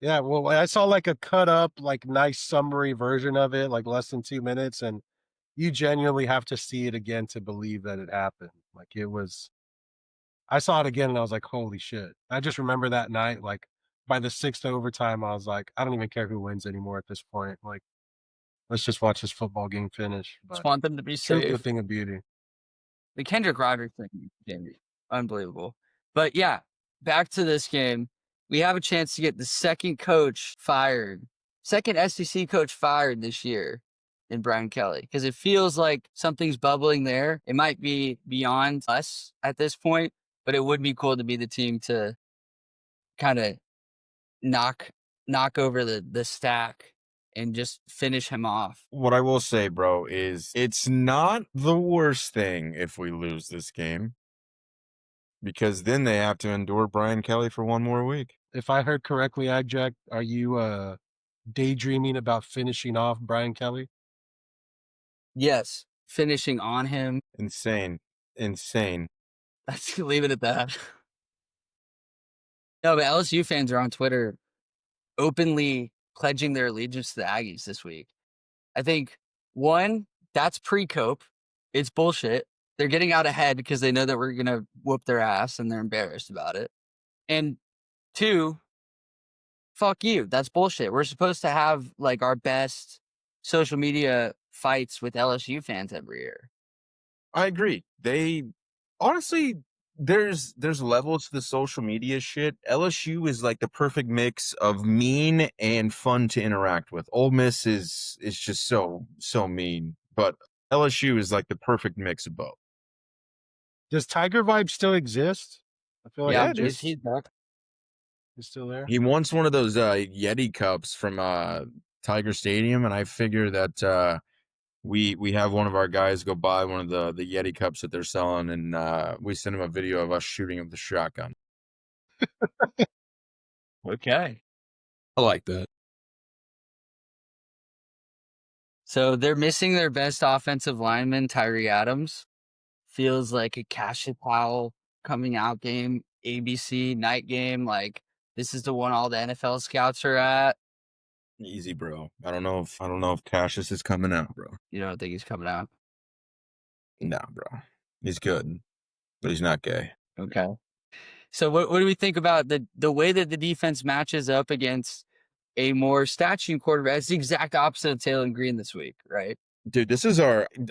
Yeah, well, I saw like a cut up, like nice summary version of it, like less than 2 minutes, and you genuinely have to see it again to believe that it happened. Like it was, I saw it again and I was like, holy shit. I just remember that night, like by the 6th overtime, I was like, I don't even care who wins anymore at this point. Like, let's just watch this football game finish. Just But want them to be truly a safe. thing of beauty. The Kendrick Rogers thing, Jamie, unbelievable. But yeah, back to this game. We have a chance to get the second SEC coach fired this year in Brian Kelly, because it feels like something's bubbling there. It might be beyond us at this point, but it would be cool to be the team to kind of knock over the stack and just finish him off. What I will say, bro, is it's not the worst thing if we lose this game, because then they have to endure Brian Kelly for one more week. If I heard correctly, Agjack, are you daydreaming about finishing off Brian Kelly? Yes, finishing on him. Insane. Let's leave it at that. No, but LSU fans are on Twitter openly pledging their allegiance to the Aggies this week. I think, one, that's pre-cope. It's bullshit. They're getting out ahead because they know that we're going to whoop their ass and they're embarrassed about it. And two, fuck you. That's bullshit. We're supposed to have like our best social media fights with LSU fans every year. I agree. They honestly, there's levels to the social media shit. LSU is like the perfect mix of mean and fun to interact with. Ole Miss is just so mean, but LSU is like the perfect mix of both. Does Tiger Vibe still exist? I feel like Yeah, dude. he's back. he's still there. He wants one of those Yeti cups from Tiger Stadium, and I figure that we have one of our guys go buy one of the Yeti cups that they're selling, and we send him a video of us shooting him with the shotgun. Okay. I like that. So they're missing their best offensive lineman, Tyree Adams. Feels like a Cash Powell coming out game, ABC night game. Like, this is the one all the NFL scouts are at. Easy, bro. I don't know if Cassius is coming out, bro. You don't think he's coming out? Nah, bro. He's good, but he's not gay. Okay. So what do we think about the way that the defense matches up against a more statue quarterback? It's the exact opposite of Taylor Green this week, right? Dude,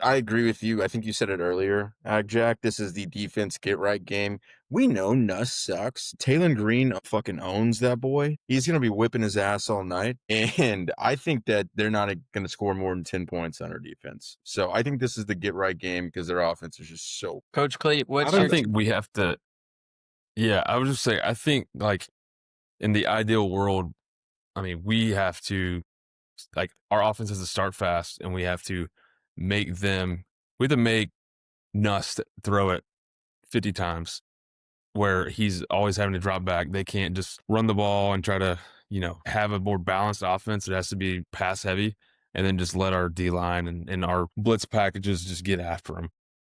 I agree with you. I think you said it earlier, Jack. This is the defense get right game. We know Nuss sucks. Taylor Green fucking owns that boy. He's going to be whipping his ass all night. And I think that they're not going to score more than 10 points on our defense. So I think this is the get right game because their offense is just so. Coach Clete, what's I your think we have to. Yeah, I would just say I think like in the ideal world, I mean, we have to like our offense has to start fast, and we have to make them. We have to make Nuss throw it 50 times, where he's always having to drop back. They can't just run the ball and try to have a more balanced offense. It has to be pass heavy, and then just let our D line and our blitz packages just get after him.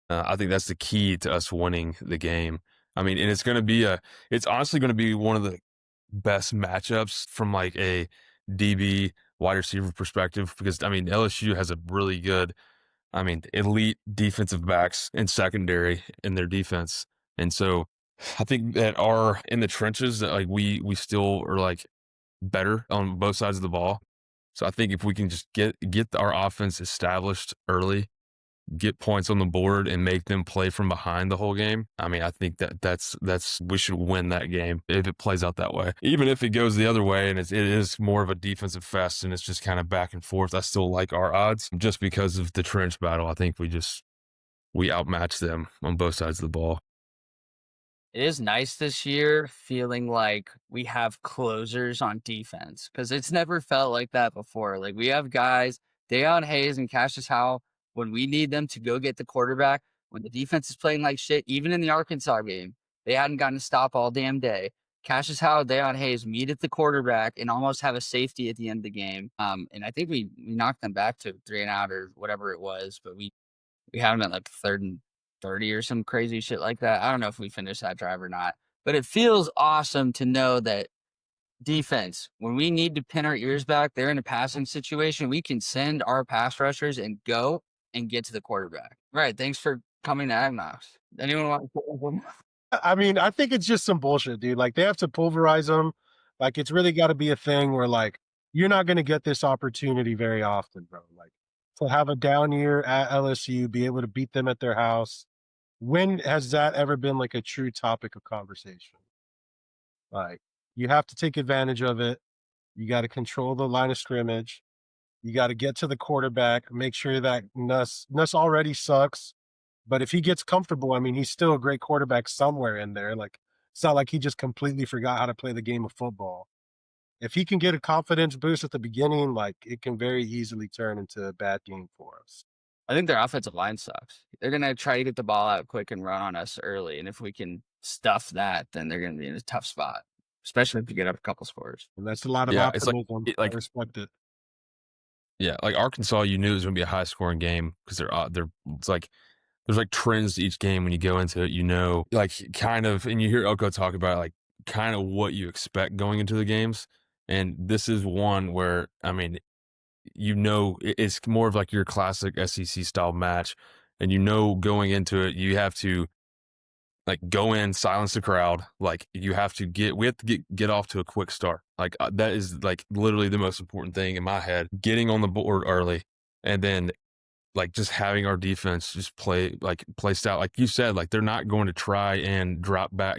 I think that's the key to us winning the game. I mean, and it's honestly going to be one of the best matchups from like a DB wide receiver perspective, because I mean, LSU has a really good, elite defensive backs and secondary in their defense. And so I think that in the trenches that like we still are like better on both sides of the ball. So I think if we can just get our offense established early, get points on the board and make them play from behind the whole game. I mean, I think that's we should win that game if it plays out that way. Even if it goes the other way and it is more of a defensive fest and it's just kind of back and forth, I still like our odds just because of the trench battle. I think we outmatch them on both sides of the ball. It is nice this year feeling like we have closers on defense, because it's never felt like that before. Like, we have guys, Deion Hayes and Cassius Howell, when we need them to go get the quarterback, when the defense is playing like shit, even in the Arkansas game, they hadn't gotten a stop all damn day. Cassius Howell, Deion Hayes meet at the quarterback and almost have a safety at the end of the game. And I think we knocked them back to 3 and out or whatever it was, but we had them at like 3rd and 30 or some crazy shit like that. I don't know if we finished that drive or not, but it feels awesome to know that defense, when we need to pin our ears back, they're in a passing situation, we can send our pass rushers and go and get to the quarterback. Right. Thanks for coming to AgKnocks. Anyone want to? I mean, I think it's just some bullshit, dude. Like, they have to pulverize them. Like, it's really got to be a thing where, like, you're not going to get this opportunity very often, bro. Like, to have a down year at LSU, be able to beat them at their house. When has that ever been like a true topic of conversation? Like, you have to take advantage of it. You got to control the line of scrimmage. You got to get to the quarterback, make sure that Nuss already sucks. But if he gets comfortable, I mean, he's still a great quarterback somewhere in there. Like, it's not like he just completely forgot how to play the game of football. If he can get a confidence boost at the beginning, like, it can very easily turn into a bad game for us. I think their offensive line sucks. They're going to try to get the ball out quick and run on us early. And if we can stuff that, then they're going to be in a tough spot, especially if you get up a couple scores. And that's a lot of Yeah, it's optimism. like- I respect it. Yeah, like Arkansas, you knew it was going to be a high scoring game because it's like there's like trends to each game when you go into it, like kind of, and you hear Oko talk about like kind of what you expect going into the games. And this is one where, I mean, it's more of like your classic SEC style match. And going into it, you have to like go in, silence the crowd. Like we have to get off to a quick start. Like that is like literally the most important thing in my head, getting on the board early and then like just having our defense just play out. Like you said, like they're not going to try and drop back,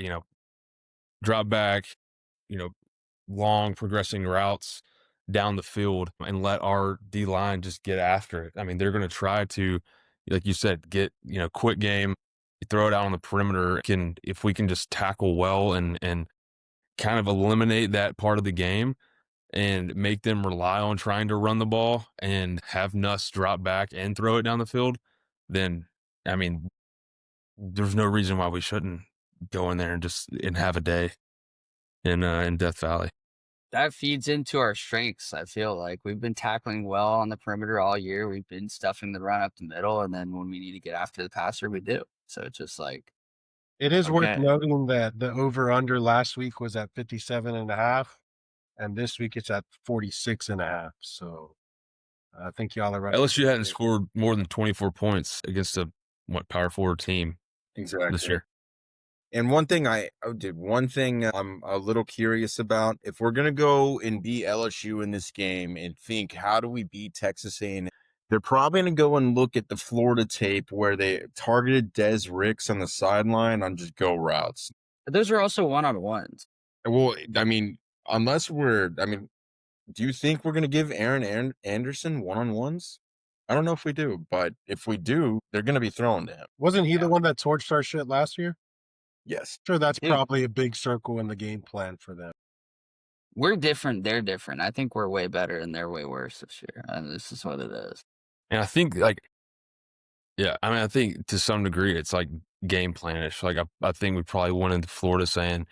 long progressing routes down the field and let our D line just get after it. I mean, they're going to try to, like you said, get, quick game, throw it out on the perimeter. If we can just tackle well and kind of eliminate that part of the game and make them rely on trying to run the ball and have Nuss drop back and throw it down the field, then, I mean, there's no reason why we shouldn't go in there and have a day in Death Valley. that feeds into our strengths. I feel like we've been tackling well on the perimeter all year. We've been stuffing the run up the middle, and then when we need to get after the passer, we do. So it's just like, It is worth okay, noting that the over-under last week was at 57.5, and this week it's at 46.5. So I think y'all are right. LSU hadn't scored more than 24 points against a power forward team this Exactly. year. And one thing I'm a little curious about, if we're going to go and beat LSU in this game and think, how do we beat Texas A&M? They're probably going to go and look at the Florida tape where they targeted Des Ricks on the sideline on just go routes. but those are also one-on-ones. Well, I mean, do you think we're going to give Aaron Anderson one-on-ones? I don't know if we do, but if we do, they're going to be thrown to him. Wasn't he the one that torched our shit last year? Yes. Sure, that's Dude. probably a big circle in the game plan for them. We're different. They're different. I think we're way better and they're way worse this year. And this is what it is. And I think I think to some degree it's like game planish. Like I think we probably went into Florida saying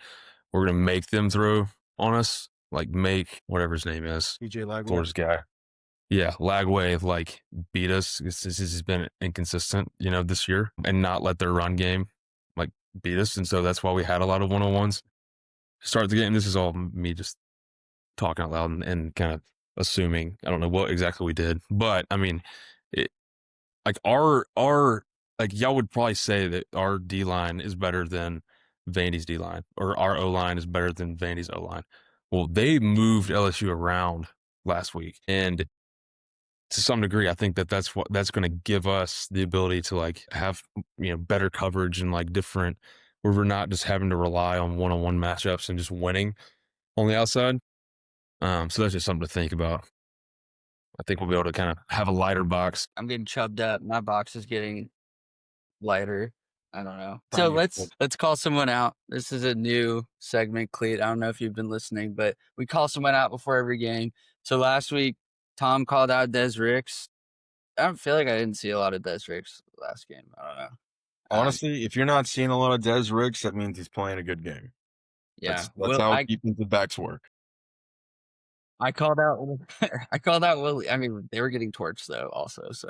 we're going to make them throw on us, like make whatever his name is, DJ Lagway. Florida's guy. Yeah, Lagway, like beat us. This has been inconsistent, this year, and not let their run game like beat us. And so that's why we had a lot of one-on-ones to start the game. This is all me just talking out loud and kind of assuming. I don't know what exactly we did, but I mean, like our like y'all would probably say that our D line is better than Vandy's D line, or our O line is better than Vandy's O line. Well, they moved LSU around last week, and to some degree, I think that's going to give us the ability to like have better coverage and like different, where we're not just having to rely on one-on-one matchups and just winning on the outside. So that's just something to think about. I think we'll be able to kind of have a lighter box. I'm getting chubbed up. My box is getting lighter. I don't know. So let's call someone out. This is a new segment, Clete. I don't know if you've been listening, but we call someone out before every game. So last week, Tom called out Des Ricks. I don't feel like I didn't see a lot of Des Ricks last game. I don't know. Honestly, if you're not seeing a lot of Des Ricks, that means he's playing a good game. Yeah, that's how defensive backs work. I called out Willie. I mean, they were getting torched though, also. So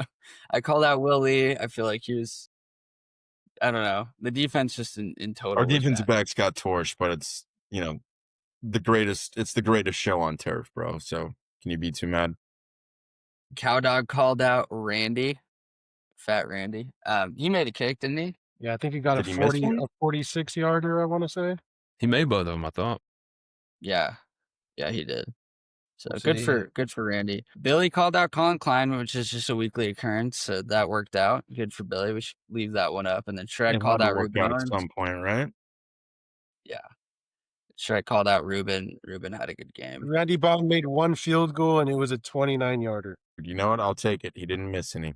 I called out Willie. I feel like he was. I don't know. The defense just in total. Our defensive backs got torched, but it's the greatest. It's the greatest show on turf, bro. So can you be too mad? Cowdog called out Randy, Fat Randy. He made a kick, didn't he? Yeah, I think he got a 46 yarder. I want to say he made both of them. I thought. Yeah, he did. So good for Randy. Billy called out Colin Klein, which is just a weekly occurrence. So that worked out. Good for Billy. We should leave that one up. And then Shrek called out Ruben at some point, right? Yeah. Shrek called out Ruben. Ruben had a good game. Randy Baum made one field goal, and it was a 29-yarder. You know what? I'll take it. He didn't miss any.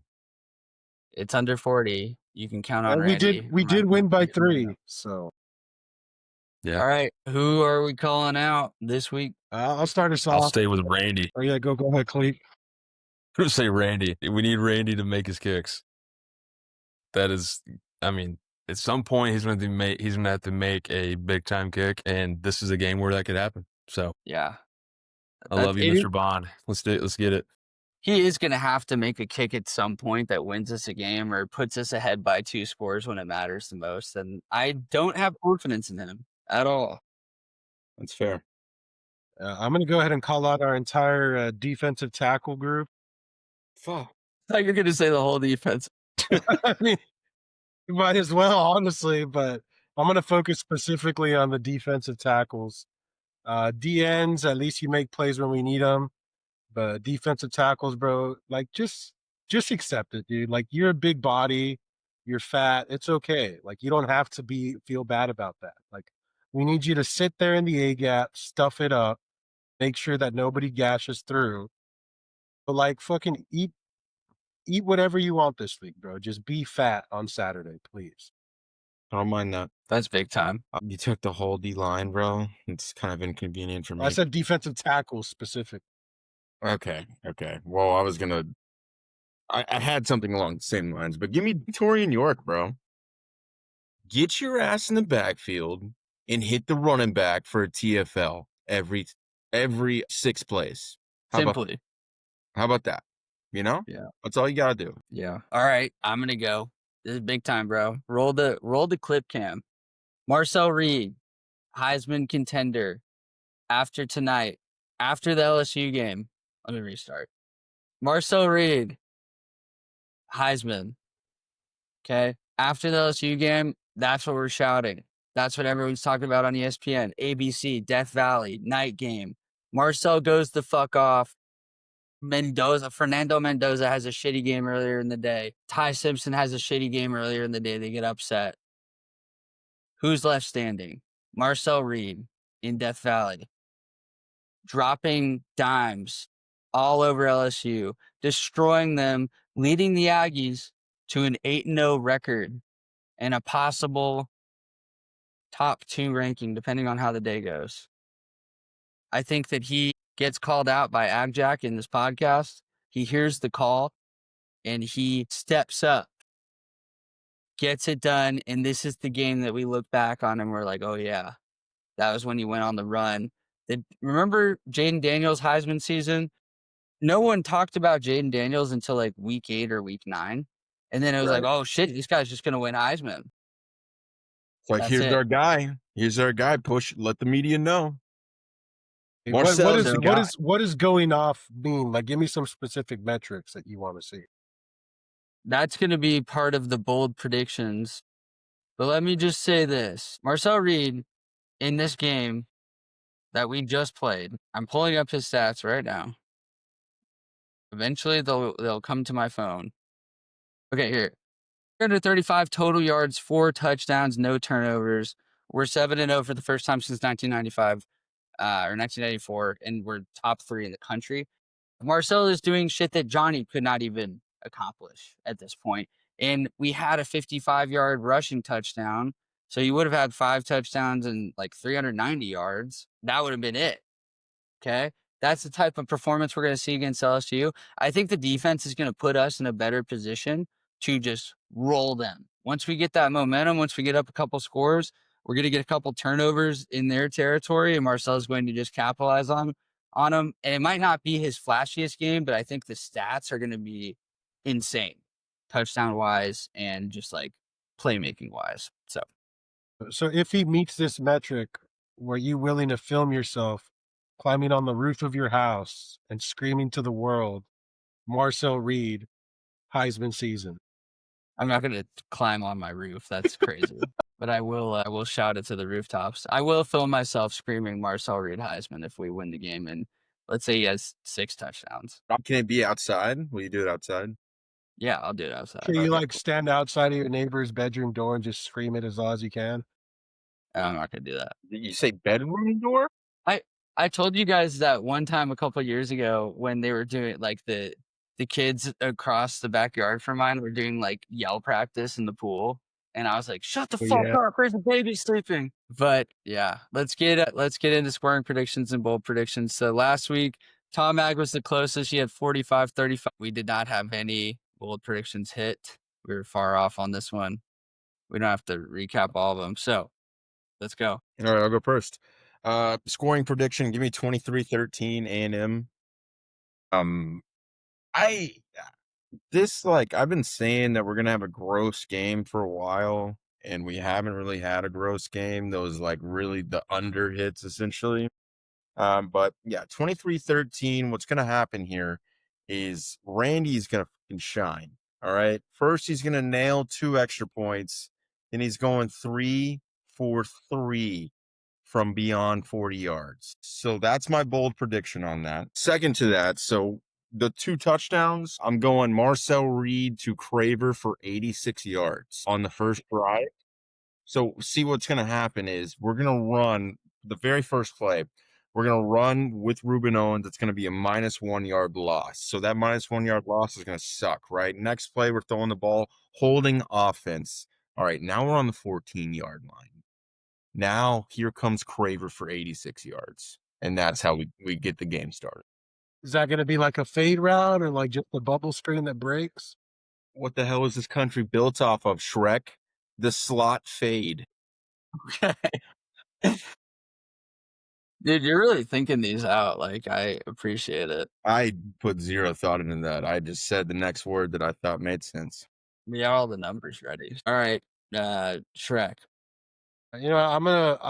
It's under 40. You can count on Randy. We did win by 3. So. Yeah. All right. Who are we calling out this week? I'll start us off. I'll stay with Randy. Oh yeah, go ahead, Clete. I'm gonna say Randy. We need Randy to make his kicks. That is, I mean, at some point he's gonna have to make a big time kick, and this is a game where that could happen. So yeah, I love you, Mr. Bond. Let's do it. Let's get it. He is gonna have to make a kick at some point that wins us a game or puts us ahead by 2 scores when it matters the most. And I don't have confidence in him at all. That's fair. I'm going to go ahead and call out our entire defensive tackle group. Fuck. I thought you're going to say the whole defense. I mean, you might as well, honestly, but I'm going to focus specifically on the defensive tackles. DNs, at least you make plays when we need them. But defensive tackles, bro, like just accept it, dude. Like you're a big body, you're fat. It's okay. Like you don't have to feel bad about that. Like we need you to sit there in the A gap, stuff it up, make sure that nobody gashes through. But like fucking eat whatever you want this week, bro. Just be fat on Saturday, please. I don't mind that. That's big time. You took the whole D line, bro. It's kind of inconvenient for me. I said defensive tackles specific. Okay. Well, I had something along the same lines, but give me Torian York, bro. Get your ass in the backfield and hit the running back for a TFL every every 6 plays. How Simply. about that? You know? Yeah. That's all you gotta do. Yeah. All right. I'm gonna go. This is big time, bro. Roll the clip cam. Marcel Reed, Heisman contender. After tonight, after the LSU game. Let me restart. Marcel Reed, Heisman. Okay. After the LSU game, that's what we're shouting. That's what everyone's talking about on ESPN, ABC, Death Valley, night game. Marcel goes the fuck off. Fernando Mendoza has a shitty game earlier in the day. Ty Simpson has a shitty game earlier in the day. They get upset. Who's left standing? Marcel Reed in Death Valley, dropping dimes all over LSU, destroying them, leading the Aggies to an 8-0 record and a possible top 2 ranking, depending on how the day goes. I think that he gets called out by AgJack in this podcast. He hears the call and he steps up, gets it done. And this is the game that we look back on and we're like, oh, yeah, that was when he went on the run. Remember Jaden Daniels' Heisman season? No one talked about Jaden Daniels until like week 8 or week 9. And then it was like, Right. oh, shit, this guy's just going to win Heisman. It's like, That's here's it. our guy. Here's our guy. Let the media know. What Marcel's the guy. what is going off mean? Like, give me some specific metrics that you want to see. That's going to be part of the bold predictions. But let me just say this. Marcel Reed in this game that we just played, I'm pulling up his stats right now. Eventually they'll come to my phone. Okay, here. 335 total yards, 4 touchdowns, no turnovers. We're 7-0 for the first time since 1995 or 1994, and we're top 3 in the country. Marcel is doing shit that Johnny could not even accomplish at this point. And we had a 55-yard rushing touchdown. So you would have had 5 touchdowns and like 390 yards. That would have been it. Okay. That's the type of performance we're going to see against LSU. I think the defense is going to put us in a better position to just roll them. Once we get that momentum, once we get up a couple scores, we're going to get a couple turnovers in their territory, and Marcel's going to just capitalize on them. And it might not be his flashiest game, but I think the stats are going to be insane, touchdown wise and just like playmaking wise. So if he meets this metric, were you willing to film yourself climbing on the roof of your house and screaming to the world, Marcel Reed, Heisman season? I'm not going to climb on my roof. That's crazy. But I will shout it to the rooftops. I will film myself screaming Marcel Reed Heisman if we win the game. And let's say he has 6 touchdowns. Can it be outside? Will you do it outside? Yeah, I'll do it outside. Can you like stand outside of your neighbor's bedroom door and just scream it as loud as you can? I'm not going to do that. Did you say bedroom door? I told you guys that one time a couple of years ago when they were doing like the kids across the backyard from mine were doing like yell practice in the pool. And I was like, shut the fuck up, there's a baby sleeping. But yeah, let's get into scoring predictions and bold predictions. So last week, Tom Ag was the closest. He had 45-35. We did not have any bold predictions hit. We were far off on this one. We don't have to recap all of them. So let's go. All right, I'll go first. Scoring prediction, give me 23-13 A&M. I've been saying that we're gonna have a gross game for a while, and we haven't really had a gross game. Those like really the under hits essentially. But yeah, 23-13. What's gonna happen here is Randy's gonna fucking shine. All right. First, he's gonna nail 2 extra points, then he's going 3 for 3 from beyond 40 yards. So that's my bold prediction on that. Second to that, so the 2 touchdowns, I'm going Marcel Reed to Craver for 86 yards on the first drive. So see what's going to happen is we're going to run the very first play. We're going to run with Ruben Owens. It's going to be a -1 yard loss. So that -1 yard loss is going to suck, right? Next play, we're throwing the ball, holding offense. All right, now we're on the 14-yard line. Now here comes Craver for 86 yards. And that's how we get the game started. Is that going to be like a fade route or like just a bubble screen that breaks? What the hell is this country built off of, Shrek? The slot fade. Okay. Dude, you're really thinking these out. Like, I appreciate it. I put zero thought into that. I just said the next word that I thought made sense. We got all the numbers ready. All right, Shrek. You know, I'm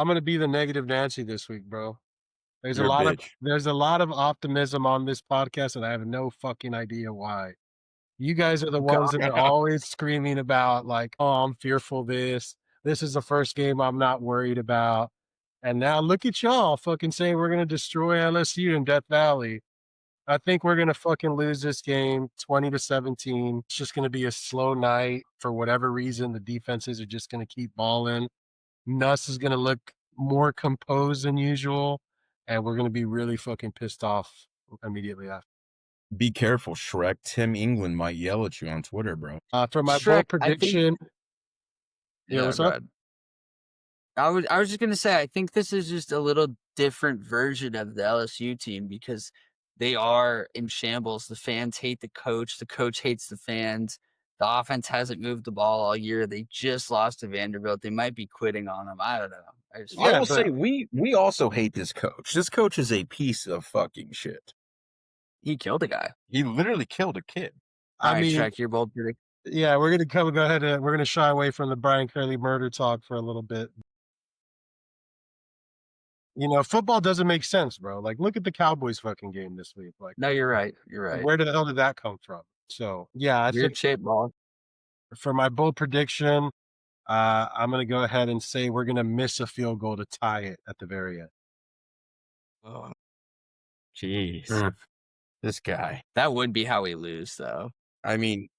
gonna be the negative Nancy this week, bro. There's You're a a lot of bitch. there's a lot of optimism on this podcast, and I have no fucking idea why. You guys are the ones that are always screaming about like, oh, I'm fearful this. This is the first game I'm not worried about. And now look at y'all fucking saying we're gonna destroy LSU in Death Valley. I think we're gonna fucking lose this game 20-17. It's just gonna be a slow night for whatever reason. The defenses are just gonna keep balling. Nuss is gonna look more composed than usual, and we're gonna be really fucking pissed off immediately after. Be careful, Shrek. Tim England might yell at you on Twitter, bro. For my Shrek, bold I think- prediction, yeah, what's go up? ahead. I was just gonna say I think this is just a little different version of the LSU team because they are in shambles. The fans hate the coach hates the fans. The offense hasn't moved the ball all year. They just lost to Vanderbilt. They might be quitting on them. I don't know. I Yeah, will but- say we also hate this coach. This coach is a piece of fucking shit. He killed a guy. He literally killed a kid. All I right, mean, Shrek, your bold prediction. yeah, we're gonna go ahead and we're gonna shy away from the Brian Curley murder talk for a little bit. You know, football doesn't make sense, bro. Like, look at the Cowboys fucking game this week. Like, No, you're right. You're right. where the hell did that come from? So, yeah, I Weird think shape ball. for my bold prediction, I'm gonna go ahead and say we're gonna miss a field goal to tie it at the very end. Oh, jeez. Mm. This guy. That would be how we lose, though. I mean,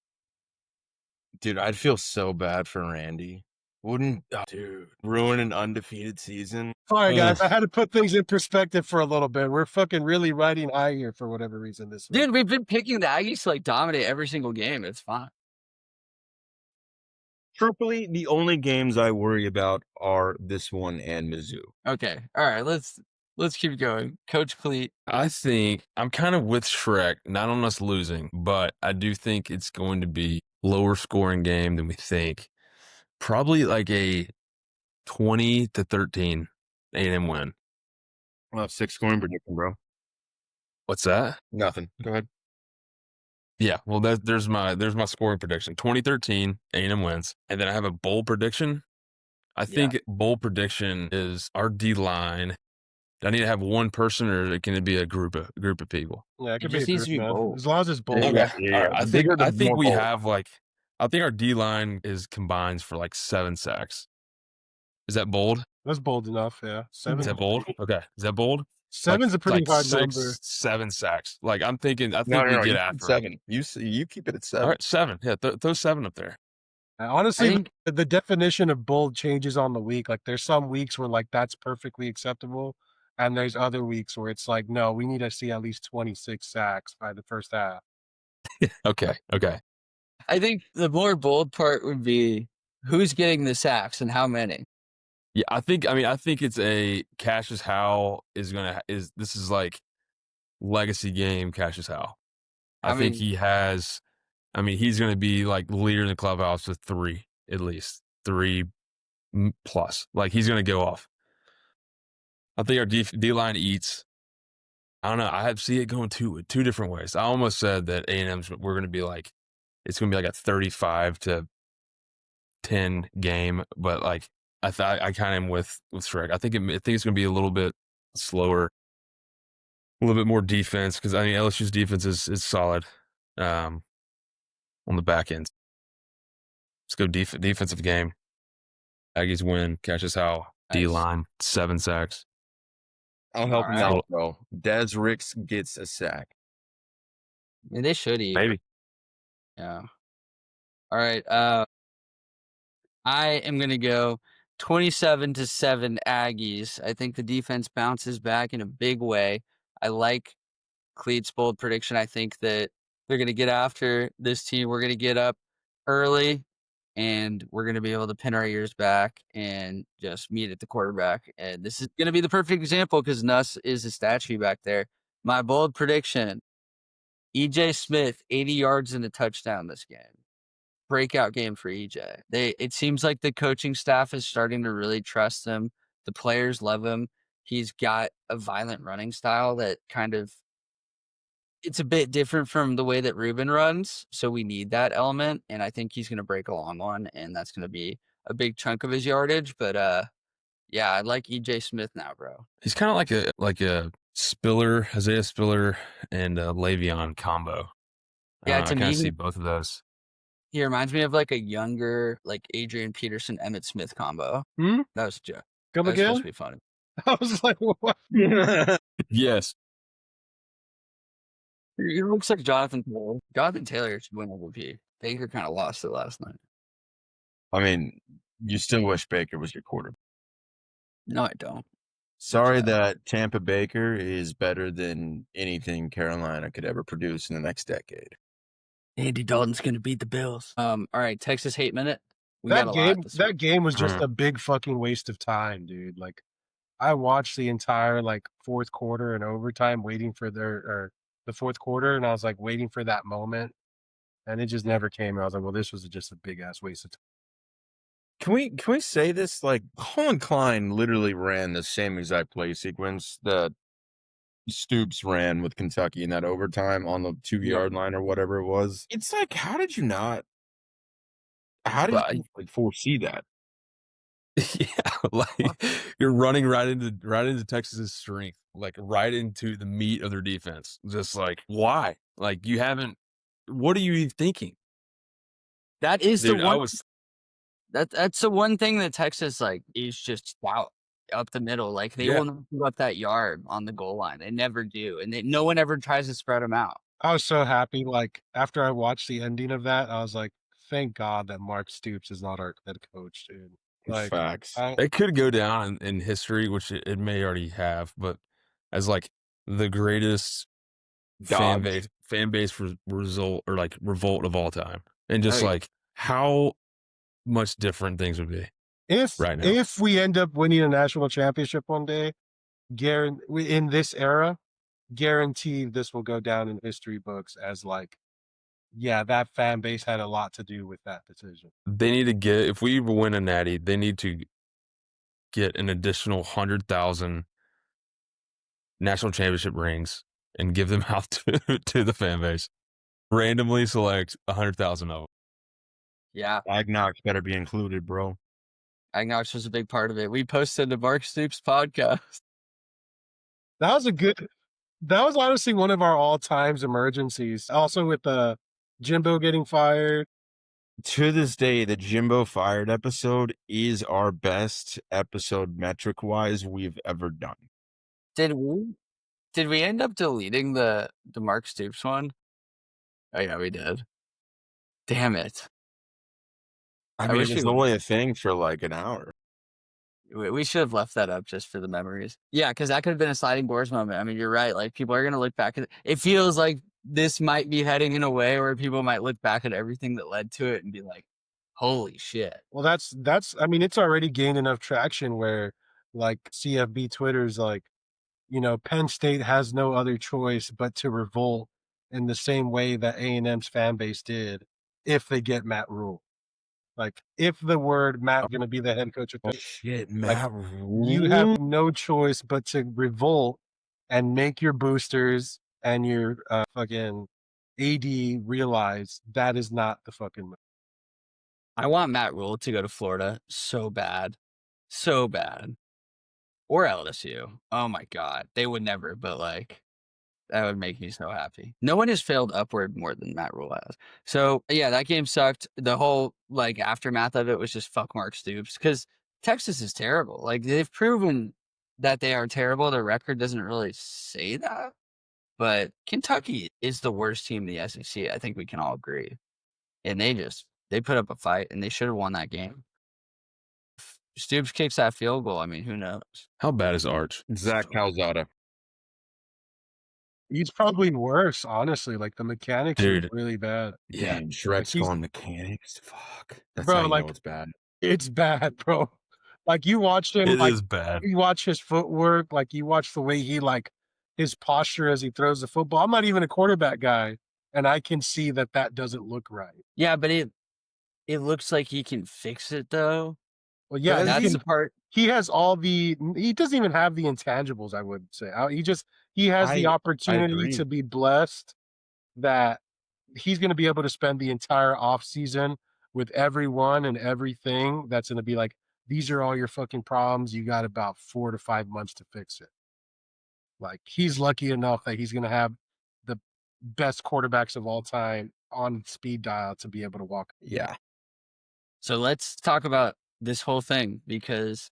dude, I'd feel so bad for Randy. Wouldn't, dude, ruin an undefeated season? Sorry, guys, Ugh. I had to put things in perspective for a little bit. We're fucking really riding high here for whatever reason this week. Dude, we've been picking the Aggies to like dominate every single game. It's fine. Truthfully, the only games I worry about are this one and Mizzou. Okay. All right. Let's keep going. Coach Clete. I think I'm kind of with Shrek, not on us losing, but I do think it's going to be lower scoring game than we think. Probably like a 20-13 A&M win. I'll have 6 scoring prediction, bro. What's that? Nothing. Go ahead. Yeah, well, there's my scoring prediction. 2013 A&M wins, and then I have a bold prediction. I think bold prediction is our D line. Do I need to have one person, or can it be a group of people? Yeah, it could just be a needs to group, be man. bold. As long as it's bold. Yeah. All right, Bigger I the think more we bold. have I think our D line combines for like 7 sacks. Is that bold? That's bold enough. Yeah, Is that bold? Okay, is that bold? Seven's a pretty hard 6, number. 7 sacks. Like I think No, we get you after keep it. 7. You keep it at 7. All right, 7. Yeah, throw 7 up there. Honestly, I think- the definition of bold changes on the week. Like, there's some weeks where like that's perfectly acceptable, and there's other weeks where it's like, no, we need to see at least 26 sacks by the first half. Okay. I think the more bold part would be who's getting the sacks and how many. Yeah, I think it's a Cassius Howell is this is like legacy game Cassius Howell. I think he's going to be like leader in the clubhouse with 3 at least, 3 plus. Like he's going to go off. I think our D line eats. I don't know. I see it going two different ways. I almost said that A&M's it's going to be like a 35-10 game, but like I kind of am with Shrek. I think it's going to be a little bit slower, a little bit more defense because LSU's defense is solid on the back end. Let's go defensive game. Aggies win. Cassius Howell. Nice. D-line, 7 sacks. I'll help him All out, bro. Des Ricks gets a sack. I mean, they should eat. Maybe. Yeah. All right. I am gonna go 27-7 Aggies. I think the defense bounces back in a big way. I like Clete's bold prediction. I think that they're gonna get after this team. We're gonna get up early, and we're gonna be able to pin our ears back and just meet at the quarterback. And this is gonna be the perfect example because Nuss is a statue back there. My bold prediction: EJ Smith, 80 yards and a touchdown this game. Breakout game for EJ. It seems like the coaching staff is starting to really trust him. The players love him. He's got a violent running style that it's a bit different from the way that Ruben runs, so we need that element, and I think he's gonna break a long one, and that's gonna be a big chunk of his yardage, but, yeah, I like EJ Smith now, bro. He's kind of like a Spiller, Isaiah Spiller, and Le'Veon combo. Yeah, I to kind me, of see both of those. he reminds me of, like, a younger, like, Adrian Peterson, Emmitt Smith combo. Hmm? That was a joke. Come That was supposed again? to be funny. I was like, what? Yes, He looks like Jonathan Taylor. Jonathan Taylor should win MVP. Baker kinda lost it last night. I mean, you still wish Baker was your quarterback. No, I don't. Sorry sad. that Tampa Baker is better than anything Carolina could ever produce in the next decade. Andy Dalton's gonna beat the Bills. All right, Texas hate minute. We got a lot this That week. game was just Mm. a big fucking waste of time, dude. Like, I watched the entire like fourth quarter and overtime waiting for the fourth quarter, and I was like waiting for that moment, and it just never came. I was like, well, this was just a big ass waste of time. Can we say this? Like, Colin Klein literally ran the same exact play sequence that Stoops ran with Kentucky in that overtime on the 2-yard line or whatever it was. It's like, how did you But like foresee that? yeah, like you're running right into Texas's strength, like right into the meat of their defense. Just like why? Like you haven't. What are you even thinking, that is dude? the one that's the one thing that Texas like is just stout up the middle. Like they Yeah. will not give up that yard on the goal line. They never do, and no one ever tries to spread them out. I was so happy. Like after I watched the ending of that, I was like, thank God that Mark Stoops is not our head coach, dude. Like, Facts. It could go down in history, which it may already have, but as like the greatest Dodge. fan base result or like revolt of all time, and Oh, just yeah. like how much different things would be right now. if we end up winning a national championship one day, in this era, guaranteed this will go down in history books as like, yeah, that fan base had a lot to do with that decision. They need to get, if we win a natty, they need to get an additional 100,000 national championship rings and give them out to the fan base. Randomly select 100,000 of them. Yeah, AgKnocks better be included, bro. AgKnocks was a big part of it. We posted the Mark Stoops podcast. That was honestly one of our all times emergencies. Also with Jimbo getting fired. To this day, the Jimbo fired episode is our best episode metric wise we've ever done. Did we end up deleting the Mark Stoops one? Oh yeah, we did. Damn it. I mean, wish it was we only a thing for like an hour. We should have left that up just for the memories. Yeah, because that could have been a sliding doors moment. I mean, you're right. Like people are gonna look back at it. It feels like this might be heading in a way where people might look back at everything that led to it and be like, "Holy shit!" Well, that's. I mean, it's already gained enough traction where, like, CFB Twitter's like, Penn State has no other choice but to revolt in the same way that A&M's fan base did if they get Matt Rule. Like, if the word Matt going to be the head coach of Shit, like, Matt you have no choice but to revolt and make your boosters and your fucking AD realize that is not the fucking move. I want Matt Rule to go to Florida so bad, so bad, or LSU. Oh my god, they would never, but like that would make me so happy. No one has failed upward more than Matt Rule has. So yeah, that game sucked. The whole like aftermath of it was just fuck Mark Stoops because Texas is terrible. Like they've proven that they are terrible. Their record doesn't really say that, but Kentucky is the worst team in the SEC. I think we can all agree. And they put up a fight and they should have won that game. If Stoops kicks that field goal, I mean, who knows? How bad is Arch? Zach Calzada. He's probably worse, honestly. Like the mechanics are Dude. really bad. Yeah. Damn, Shrek's he's- going mechanics. Fuck. That's Bro, how you like- know it's bad. It's bad, bro. Like you watch him, It like is bad. you watch his footwork, like you watch the way he like his posture as he throws the football. I'm not even a quarterback guy, and I can see that doesn't look right. Yeah, but it looks like he can fix it though. Well, yeah, That's the part. he has all the. He doesn't even have the intangibles. I would say he has the I opportunity agree. to be blessed that he's going to be able to spend the entire off season with everyone and everything. That's going to be like, these are all your fucking problems. You got about 4 to 5 months to fix it. Like, he's lucky enough that he's going to have the best quarterbacks of all time on speed dial to be able to walk. Yeah. So let's talk about this whole thing, because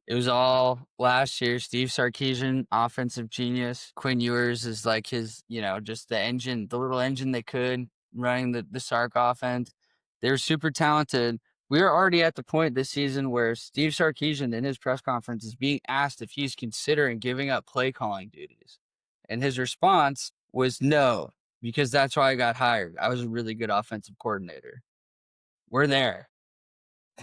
it was all last year. Steve Sarkisian, offensive genius. Quinn Ewers is like his, just the engine, the little engine they could running the Sark offense. They were super talented. We are already at the point this season where Steve Sarkisian in his press conference is being asked if he's considering giving up play calling duties. And his response was no, because that's why I got hired. I was a really good offensive coordinator. We're there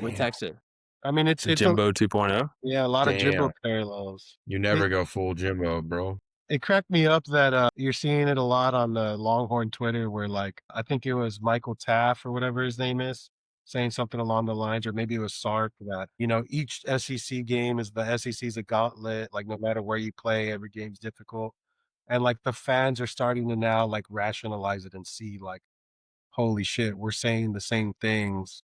with Damn. Texas. I mean, it's Jimbo 2.0. yeah, a lot of Jimbo Damn. parallels. You never go full Jimbo, bro. It cracked me up that you're seeing it a lot on the Longhorn Twitter, where like I think it was Michael Taff or whatever his name is, saying something along the lines, or maybe it was Sark, that each SEC game is the SEC's a gauntlet. Like, no matter where you play, every game's difficult, and like the fans are starting to now like rationalize it and see like, holy shit, we're saying the same things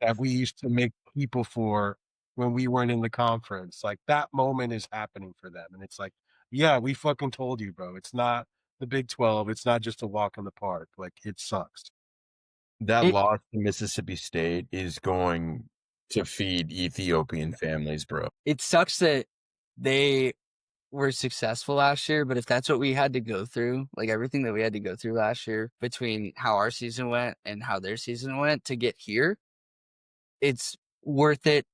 that we used to make people for when we weren't in the conference. Like, that moment is happening for them. And it's like, yeah, we fucking told you, bro. It's not the Big 12. It's not just a walk in the park. Like, it sucks. That It- loss to Mississippi State is going to feed Ethiopian families, bro. It sucks that they were successful last year, but if that's what we had to go through, like everything that we had to go through last year between how our season went and how their season went to get here, it's worth it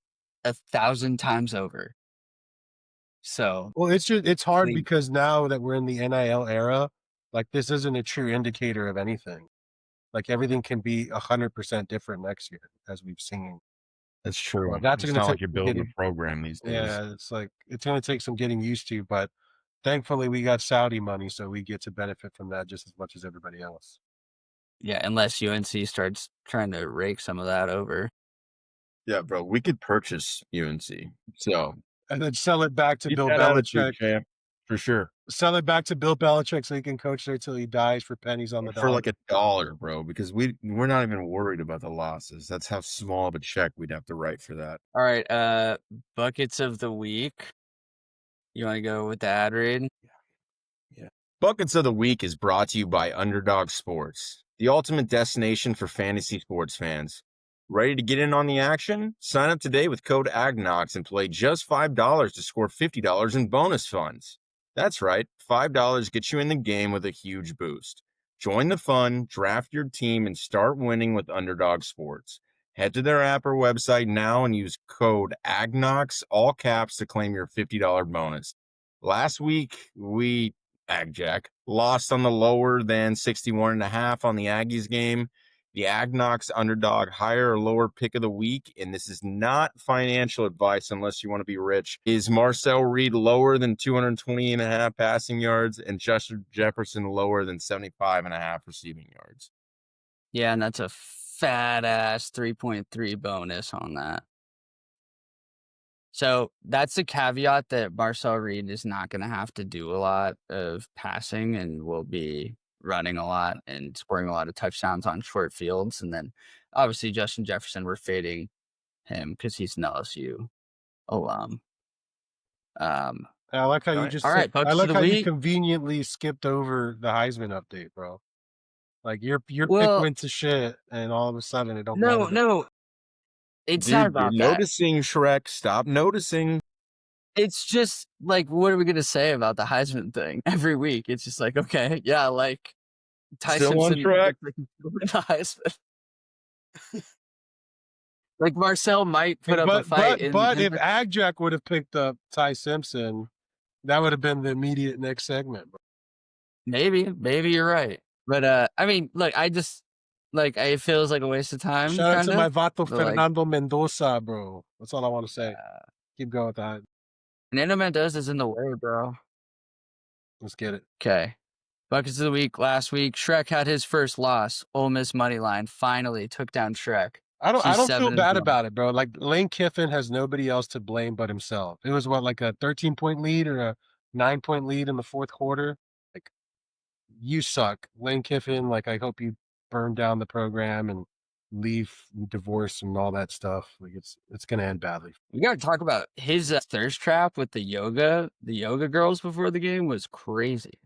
1,000 times over. So, Well, it's hard Please. because now that we're in the NIL era, like, this isn't a true indicator of anything. Like, everything can be 100% different next year, as we've seen. That's true. Well, that's It's gonna not take like you're some building getting. a program these days. Yeah, it's like it's gonna take some getting used to, but thankfully we got Saudi money, so we get to benefit from that just as much as everybody else. yeah, unless UNC starts trying to rake some of that over. Yeah, bro. We could purchase UNC. So And then sell it back to keep Bill that attitude, Belichick. champ, for sure. Sell it back to Bill Belichick so he can coach there till he dies for pennies on the For like dollar. $1, bro, because we're not even worried about the losses. That's how small of a check we'd have to write for that. All right, buckets of the week. You want to go with the ad read? Buckets of the Week is brought to you by Underdog Sports, the ultimate destination for fantasy sports fans. Ready to get in on the action? Sign up today with code AgKnocks and play just $5 to score $50 in bonus funds. That's right, $5 gets you in the game with a huge boost. Join the fun, draft your team, and start winning with Underdog Sports. Head to their app or website now and use code AgKnocks, all caps, to claim your $50 bonus. Last week, we AgJack lost on the lower than 61.5 on the Aggies game. The AgKnocks underdog higher or lower pick of the week, and this is not financial advice unless you want to be rich, is Marcel Reed lower than 220.5 passing yards and Justin Jefferson lower than 75.5 receiving yards. Yeah, and that's a fat ass 3.3 bonus on that. So that's the caveat, that Marcel Reed is not going to have to do a lot of passing and will be running a lot and scoring a lot of touchdowns on short fields. And then obviously Justin Jefferson, we're fading him because he's an LSU alum. I like how you Alright. just All said, right, buckets I of like the how you week. conveniently skipped over the Heisman update, bro. Like, your pick Well, went to shit, and all of a sudden it don't matter. no, it's not Dude, you're about that. noticing, Shrek. Stop noticing. It's just like, what are we going to say about the Heisman thing every week? It's just like, okay, yeah, like Ty Still on Simpson track? looks like he's still in the Heisman. Like, Marcel might put up a fight But in if AgJack would have picked up Ty Simpson, that would have been the immediate next segment, bro. maybe you're right. But I mean, look, I just like, it feels like a waste of time. Shout out to my kinda. Vato But, like, Fernando Mendoza, bro. That's all I want to say. Keep going with that. Fernando Mendoza's in the way, bro. Let's get it. Okay. Buckets of the week last week. Shrek had his first loss. Ole Miss money line finally took down Shrek. I don't She's feel 7 and bad 1. about it, bro. Like Lane Kiffin has nobody else to blame but himself. It was what, like a 13-point lead or a 9-point lead in the fourth quarter. Like, you suck, Lane Kiffin. Like, I hope you burn down the program and leave, divorce, and all that stuff. Like, it's gonna end badly. We gotta talk about his thirst trap with the yoga girls before the game was crazy.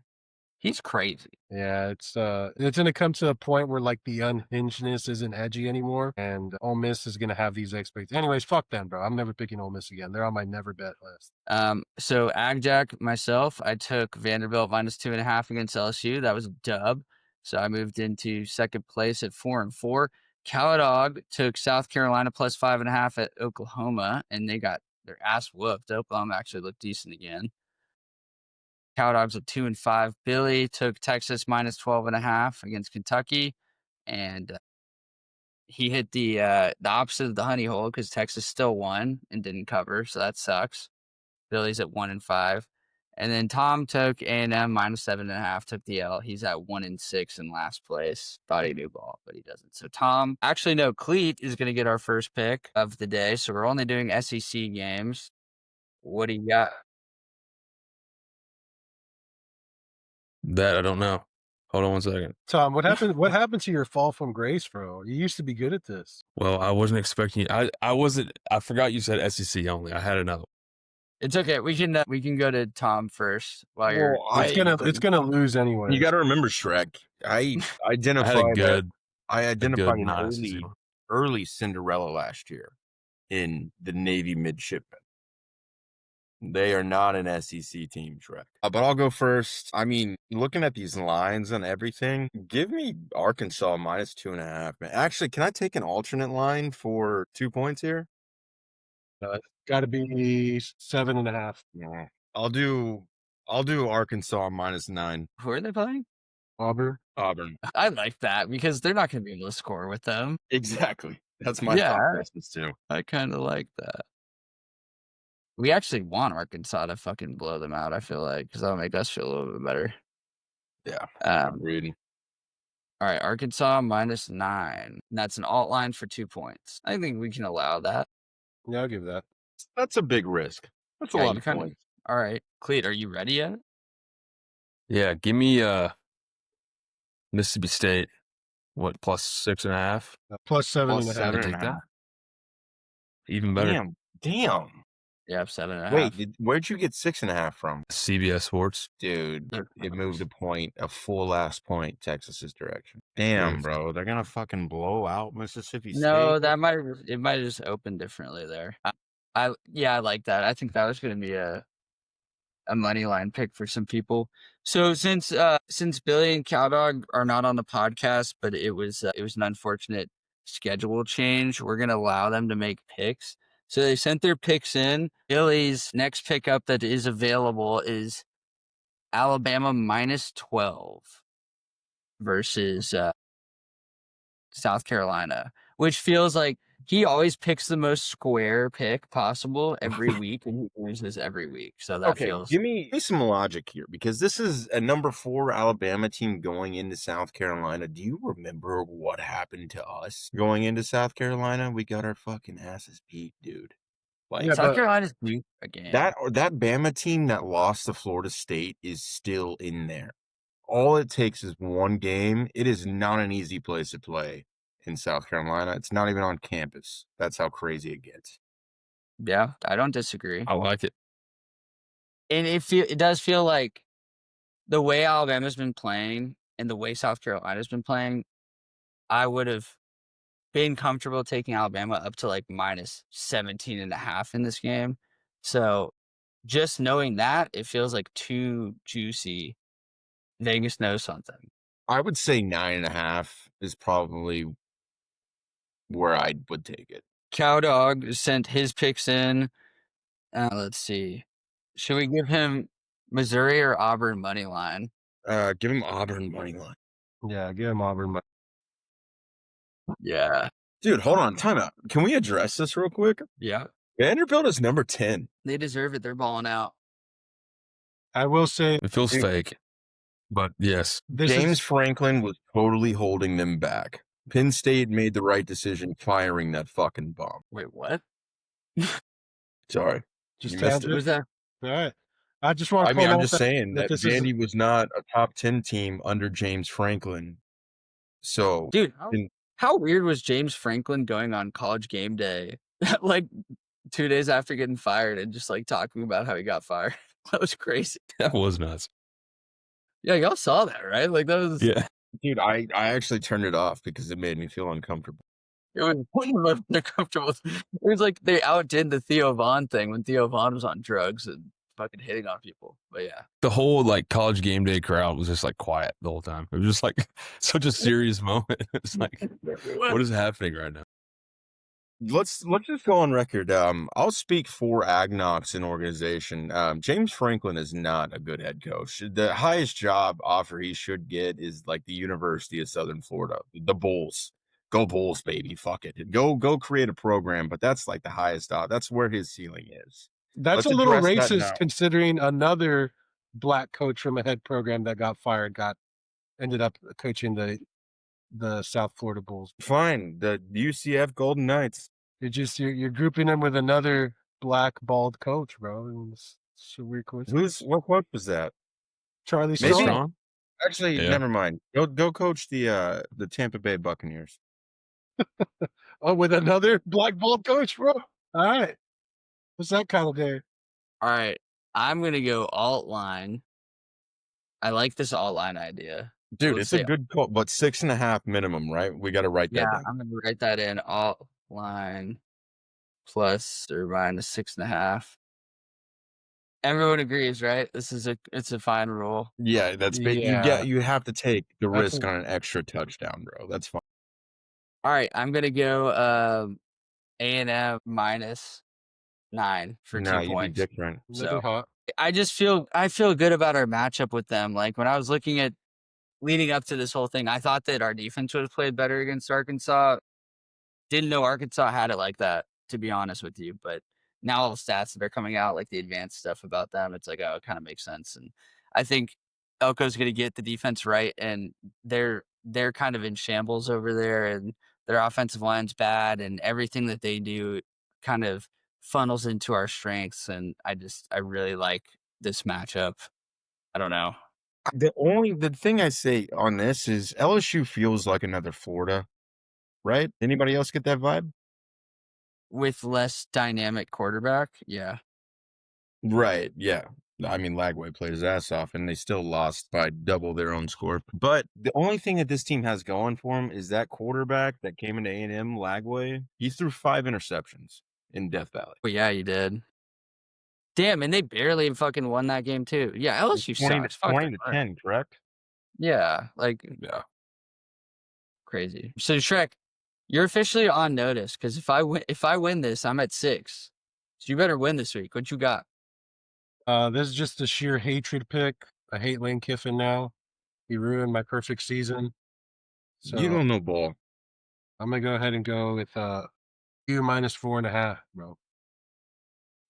He's crazy. Yeah, it's gonna come to a point where like the unhingedness isn't edgy anymore, and Ole Miss is gonna have these expectations. Anyways, fuck them, bro. I'm never picking Ole Miss again. They're on my never bet list. So AgJack, myself, I took Vanderbilt -2.5 against LSU. That was a dub. So I moved into second place at 4-4. Cowdog took South Carolina +5.5 at Oklahoma, and they got their ass whooped. Oklahoma actually looked decent again. Cowdogs at 2-5. Billy took Texas -12.5 against Kentucky, and he hit the opposite of the honey hole because Texas still won and didn't cover, so that sucks. Billy's at 1-5, and then Tom took A&M -7.5, took the L. He's at 1-6 in last place. Thought he knew ball, but he doesn't. So Tom, actually no, Clete is going to get our first pick of the day. So we're only doing SEC games. What do you got? That I don't know. Hold on one second. Tom, what happened? What happened to your fall from grace, bro? You used to be good at this. Well, I wasn't expecting. I wasn't. I forgot you said SEC only. I had another. It's okay. We can go to Tom first while you're. Well, It's gonna lose anyway. You got to remember, Shrek. I I had identified a good an non-SEC one. early Cinderella last year in the Navy midshipmen. They are not an SEC team, Shrek. But I'll go first. I mean, looking at these lines and everything, give me Arkansas -2.5. Man, actually, can I take an alternate line for 2 points here? It's got to be 7.5. Yeah. I'll do Arkansas -9. Who are they playing? Auburn. I like that because they're not going to be able to score with them. Exactly. That's my thought process too. I kind of like that. We actually want Arkansas to fucking blow them out, I feel like, because that'll make us feel a little bit better. Yeah. Agreed. All right, Arkansas -9. And that's an alt line for 2 points. I think we can allow that. Yeah, I'll give that. That's a big risk. That's a lot of points. All right, Clete, are you ready yet? Yeah, give me Mississippi State. What, +6.5? Plus 7.5. Take that. Even better. Damn. Yeah, 7.5. Wait, where'd you get 6.5 from? CBS Sports. Dude, it moved a full last point, Texas's direction. Damn, bro. They're going to fucking blow out Mississippi State. No, it might have just opened differently there. I like that. I think that was going to be a money line pick for some people. So since Billy and Cowdog are not on the podcast, but it was an unfortunate schedule change, we're going to allow them to make picks. So they sent their picks in. Billy's next pickup that is available is Alabama -12 versus South Carolina, which feels like he always picks the most square pick possible every week, and he loses every week. So that feels. Give me some logic here, because this is a number 4 Alabama team going into South Carolina. Do you remember what happened to us going into South Carolina? We got our fucking asses beat, dude. Like, South Carolina's deep again. That Bama team that lost to Florida State is still in there. All it takes is one game. It is not an easy place to play in South Carolina. It's not even on campus. That's how crazy it gets. Yeah, I don't disagree. I like it. And it does feel like the way Alabama's been playing and the way South Carolina's been playing, I would have been comfortable taking Alabama up to like -17.5 in this game. So just knowing that, it feels like too juicy. Vegas knows something. I would say 9.5 is probably where I would take it. Cowdog sent his picks in. Let's see. Should we give him Missouri or Auburn money line? Give him Auburn money line. Yeah, give him Auburn. Yeah. Dude, hold on. Time out. Can we address this real quick? Yeah. Vanderbilt is number 10. They deserve it. They're balling out. I will say It feels fake, but yes. James Franklin was totally holding them back. Penn State made the right decision firing that fucking bomb. Wait, what? Sorry. Just You missed it. tangent. Was that? All right. I just want to I mean, point I'm out just saying that that this is Vandy was not a top 10 team under James Franklin. So, Dude, in- how weird was James Franklin going on College Game Day, like 2 days after getting fired and just like talking about how he got fired? That was crazy. That was nuts. Yeah, y'all saw that, right? Like that was Yeah. dude, I actually turned it off because it made me feel uncomfortable. it was uncomfortable. It was like they outdid the Theo Vaughn thing when Theo Vaughn was on drugs and fucking hitting on people. But yeah. The whole like College Game Day crowd was just like quiet the whole time. It was just like such a serious moment. It's like, what is happening right now? Let's just go on record. I'll speak for AgKnocks and organization. James Franklin is not a good head coach. The highest job offer he should get is like the University of Southern Florida, the Bulls. Go Bulls, baby. Fuck it. Go create a program. But that's like the highest. That's where his ceiling is. that's Let's a little address that racist now. considering another black coach from a head program that got fired ended up coaching the South Florida Bulls. Fine. The UCF Golden Knights. You're grouping them with another black bald coach, bro. It's a weird coincidence. What was that? Charlie Maybe- Strong. Strong? Actually, Yeah. never mind. Go coach the Tampa Bay Buccaneers. Oh, with another black bald coach, bro. All right. What's that kind of day? All right. I'm gonna go alt line. I like this alt line idea. Dude, Let's it's a say- good call, but 6.5 minimum, right? We got to write Yeah, that down. I'm gonna write that in alt line plus or minus 6.5. Everyone agrees, right? It's a fine rule. Yeah, that's big. Yeah. You have to take the That's risk a- on an extra touchdown, bro. That's fine. All right, I'm gonna go A&M minus 9 for Nah, 2 you'd be points. different. That'd So be hot. I feel good about our matchup with them. Like when I was looking at leading up to this whole thing, I thought that our defense would have played better against Arkansas. Didn't know Arkansas had it like that, to be honest with you. But now all the stats that are coming out, like the advanced stuff about them, it's like, oh, it kind of makes sense. And I think Elko's going to get the defense right, and they're kind of in shambles over there, and their offensive line's bad, and everything that they do kind of funnels into our strengths. And I really like this matchup. I don't know. The thing I say on this is LSU feels like another Florida, right? Anybody else get that vibe? With less dynamic quarterback, yeah. Right. Yeah. I mean, Lagway played his ass off, and they still lost by double their own score. But the only thing that this team has going for him is that quarterback that came into A&M, Lagway. He threw 5 interceptions in Death Valley. Well, yeah, you did. Damn, and they barely fucking won that game too. Yeah, LSU 20 sucks. Fuck 20 to them. 10, correct? Yeah, like Yeah. crazy. So Shrek, you're officially on notice because if I win this, I'm at 6. So you better win this week. What you got? This is just a sheer hatred pick. I hate Lane Kiffin now. He ruined my perfect season. So You don't know ball. I'm gonna go ahead and go with U minus 4.5, bro.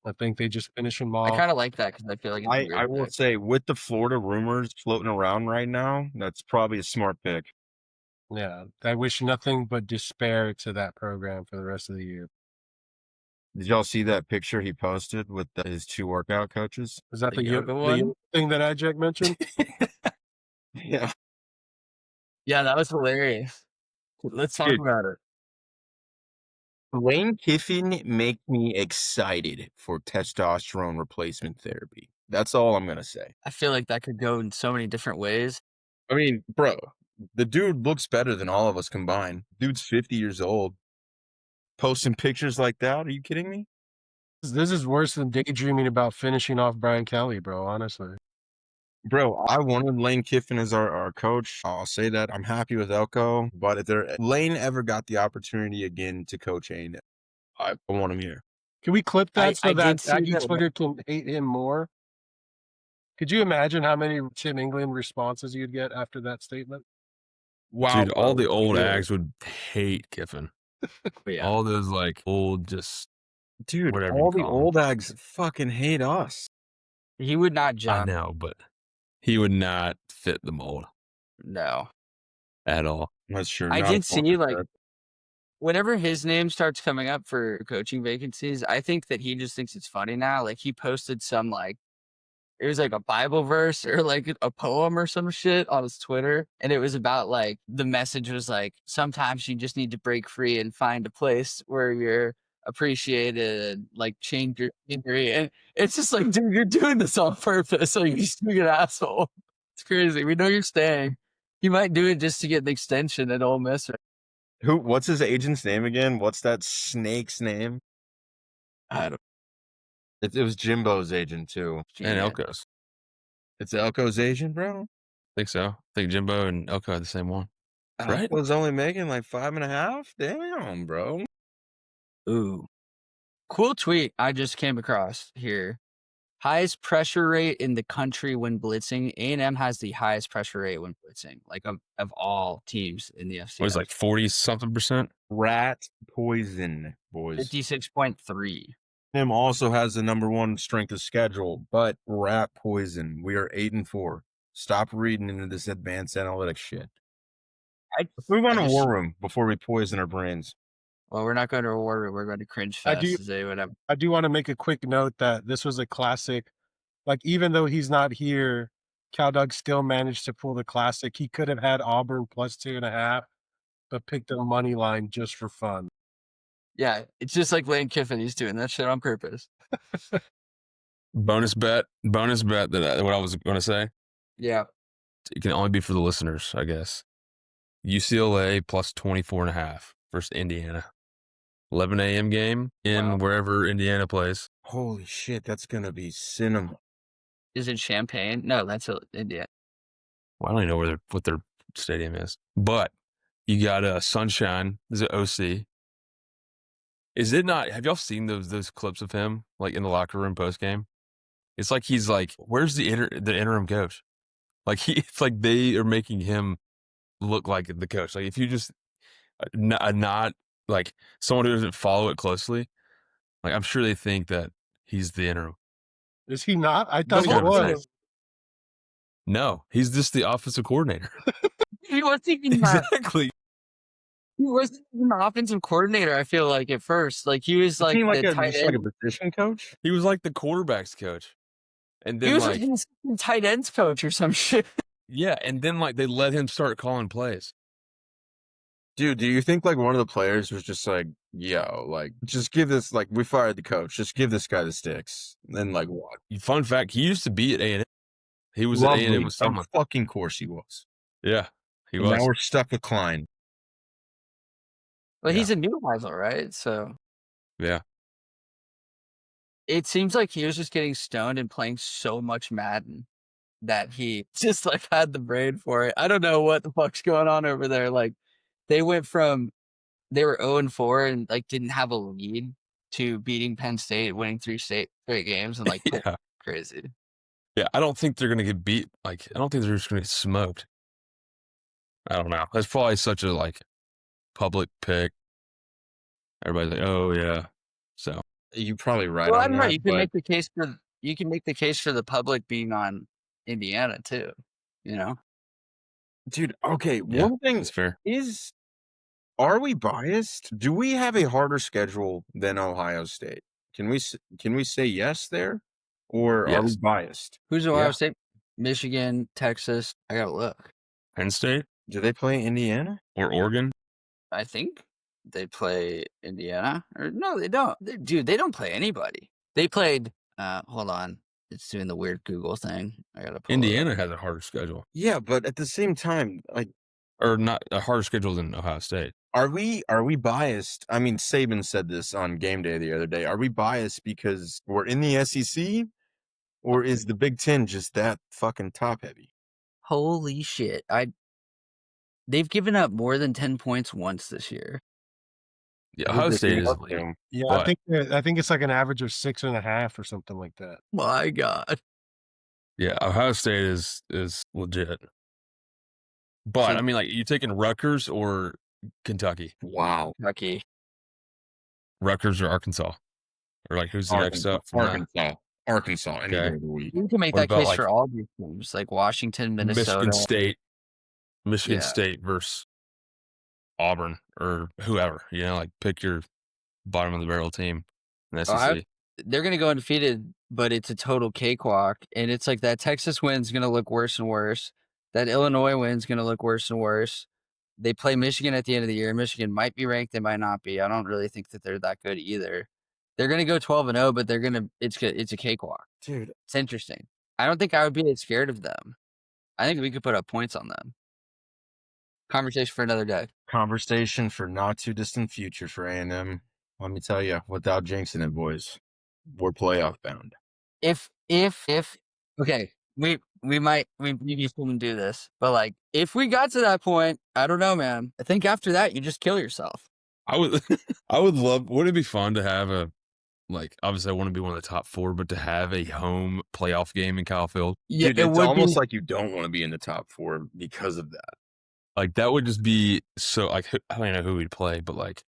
I think they just finish him I off. kind of like that because I feel like it's a weird I will pick. say, with the Florida rumors floating around right now, that's probably a smart pick. Yeah, I wish nothing but despair to that program for the rest of the year. Did y'all see that picture he posted with his 2 workout coaches? Is that The the yoga the one? thing that Ajak mentioned? Yeah. Yeah, that was hilarious. Let's talk Dude. about it. Lane Kiffin make me excited for testosterone replacement therapy. That's all I'm going to say. I feel like that could go in so many different ways. I mean, bro, the dude looks better than all of us combined. Dude's 50 years old. Posting pictures like that? Are you kidding me? This is worse than daydreaming about finishing off Brian Kelly, bro, honestly. Bro, I wanted Lane Kiffin as our coach. I'll say that. I'm happy with Elko. But if Lane ever got the opportunity again to coach A&M, I want him here. Can we clip that so I that did see Aggie that. Twitter can hate him more? Could you imagine how many Tim England responses you'd get after that statement? Wow, Dude, all bro, the old chill. Ags would hate Kiffin. But yeah. All those like old, just Dude, whatever all you the call 'em. old Ags fucking hate us. He would not I jump. know, but he would not fit the mold. No. at all. That's true. I not a did see, corner like, threat. whenever his name starts coming up for coaching vacancies, I think that he just thinks it's funny now. Like, he posted some, like, it was like a Bible verse or like a poem or some shit on his Twitter. And it was about, like, the message was like, sometimes you just need to break free and find a place where you're appreciated and, like, change your scenery. And it's just like, dude, you're doing this on purpose. Like, you're just being an asshole. It's crazy. We know you're staying. You might do it just to get an extension at Ole Miss. What's his agent's name again? What's that snake's name? I don't It was Jimbo's agent too. And know. Elko's. It's Elko's agent, bro. I think so. I think Jimbo and Elko had the same one. Right? Elko's only making like 5.5. Damn, bro. Ooh. Cool tweet I just came across here. Highest pressure rate in the country when blitzing. A&M has the highest pressure rate when blitzing, like of all teams in the FCS. What is like 40-something%? Rat poison, boys. 56.3. A&M also has the #1 strength of schedule, but rat poison. We are 8-4. Stop reading into this advanced analytics shit. Let's move on to War Room before we poison our brains. Well, we're not going to War Room. We're going to Cringe I Fest. do- Is whatever. I do want to make a quick note that this was a classic. Like, even though he's not here, Cowdug still managed to pull the classic. He could have had Auburn plus 2.5, but picked a money line just for fun. Yeah, it's just like Lane Kiffin. He's doing that shit on purpose. Bonus bet that what I was going to say. Yeah. It can only be for the listeners, I guess. UCLA plus 24.5 versus Indiana. 11 a.m. game in wherever Indiana plays. Holy shit, that's gonna be cinema. Is it Champaign? No, that's India. Well, I don't even know what their stadium is. But you got Sunshine. Is it OC? Is it not? Have y'all seen those clips of him like in the locker room post game? It's like he's like, where's the interim coach? Like it's like they are making him look like the coach. Like if you just not like someone who doesn't follow it closely, like I'm sure they think that he's the interim. Is he not? I thought That's he what I'm saying. was. No, he's just the offensive coordinator. He wasn't even that. Exactly. He wasn't even the offensive coordinator, I feel like, at first. Like, he was like the tight just like end. a position coach? He was like the quarterback's coach. And He then was like like tight ends coach or some shit. yeah, and then like they let him start calling plays. Dude, do you think like one of the players was just like, yo, like just give this, like, we fired the coach, just give this guy the sticks. And then like what? Fun fact, he used to be at A&M. He was at A&M with someone. Of fucking course he was. Yeah, he And was. now we're stuck with Klein. But Yeah. he's a new Heisman, right? So Yeah. it seems like he was just getting stoned and playing so much Madden that he just like had the brain for it. I don't know what the fuck's going on over there. Like, they went from they were 0-4 and like didn't have a lead to beating Penn State, winning 3 straight games, and like Yeah. crazy. Yeah, I don't think they're going to get beat. Like, I don't think they're just going to get smoked. I don't know. That's probably such a like public pick. Everybody's like, oh yeah. So You're probably right Well, I on don't know. that. You can but make the case for the public being on Indiana too. You know, dude, okay, yeah, one thing that's fair. is, are we biased? Do we have a harder schedule than Ohio State? Can we say yes there? Or are we Yes. biased? who's Ohio Yeah. State, Michigan, Texas? I gotta look. Penn State Do they play Indiana? or Oregon? I think they play Indiana, or no, they don't. Dude, they don't play anybody. They played. Hold on, it's doing the weird Google thing. I gotta pull it up. Indiana has a harder schedule, Yeah, but at the same time, like, or not a harder schedule than Ohio State. are we biased? I mean, Saban said this on game day the other day. Are we biased because we're in the SEC, or is the Big Ten just that fucking top heavy? Holy shit! They've given up more than 10 points once this year. Yeah, Ohio State is elite. Yeah, But- I think it's like an average of 6.5 or something like that. My God. Yeah, Ohio State is legit. But So- I mean, like, you taking Rutgers or Kentucky? Wow. Kentucky. Rutgers or Arkansas? Or like, who's the next up? from that? Arkansas, any Okay. day of the week. You can make What that about, case like, for all these teams, like Washington, Minnesota. Michigan State. Michigan Yeah. State versus Auburn or whoever. Like pick your bottom of the barrel team in the SEC. They're going to go undefeated, but it's a total cakewalk. And it's like that Texas win's going to look worse and worse. That Illinois win's going to look worse and worse. They play Michigan at the end of the year. Michigan might be ranked. They might not be. I don't really think that they're that good either. They're going to go 12-0, but it's a cakewalk. Dude, It's interesting. I don't think I would be as scared of them. I think we could put up points on them. Conversation for another day. conversation for not too distant future for A&M. Let me tell you, without jinxing it, boys, we're playoff bound. If okay, we shouldn't do this, but like if we got to that point, I don't know, man. I think after that you just kill yourself. I would I would love, wouldn't it be fun to have obviously I want to be one of the top 4, but to have a home playoff game in Kyle Field? Yeah, Dude, it's almost like you don't want to be in the top 4 because of that. Like that would just be so I don't know who we'd play, but like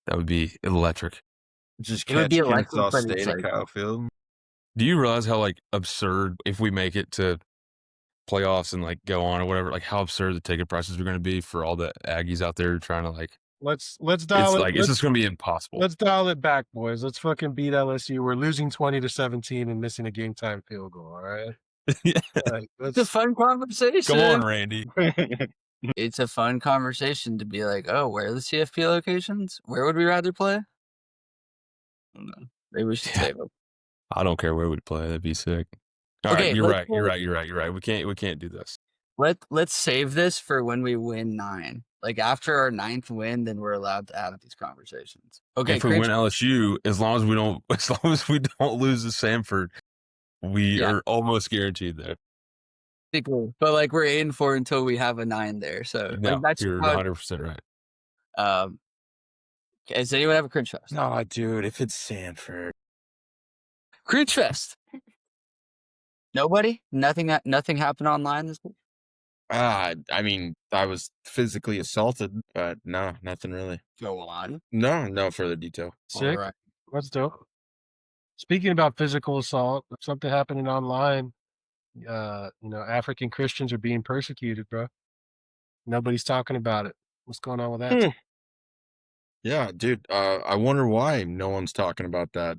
that would be electric. Just It would catch be electric, Kennesaw but State it's at like- Kyle Field. Do you realize how absurd if we make it to playoffs and go on or whatever, how absurd the ticket prices are going to be for all the Aggies out there trying to Let's dial it. it's just going to be impossible. Let's dial it back, boys. Let's fucking beat LSU. We're losing 20-17 and missing a game time field goal. All right. Yeah. It's a fun conversation. Come on, Randy. It's a fun conversation to be like, oh, where are the CFP locations? Where would we rather play? I don't know. Maybe we should save them. I don't care where we'd play. That'd be sick. All Okay, right, you're let's right. play- You're right. We can't do this. Let's save this for when we win 9. Like after our 9th win, then we're allowed to have these conversations. Okay, If we win LSU, as long as we don't lose to Samford, we are almost guaranteed there. but like we're 8-4 until we have a 9 there. So No, that's you're how- 100% right. Does anyone have a cringe fest? No, dude, if it's Sanford. Cringe fest. Nobody? Nothing happened online this week? I mean, I was physically assaulted, but no, nothing really. Go on. No further detail. Sick. All right. Let's do it. Speaking about physical assault, something happening online. African Christians are being persecuted, bro. Nobody's talking about it. What's going on with that? Yeah, dude. I wonder why no one's talking about that.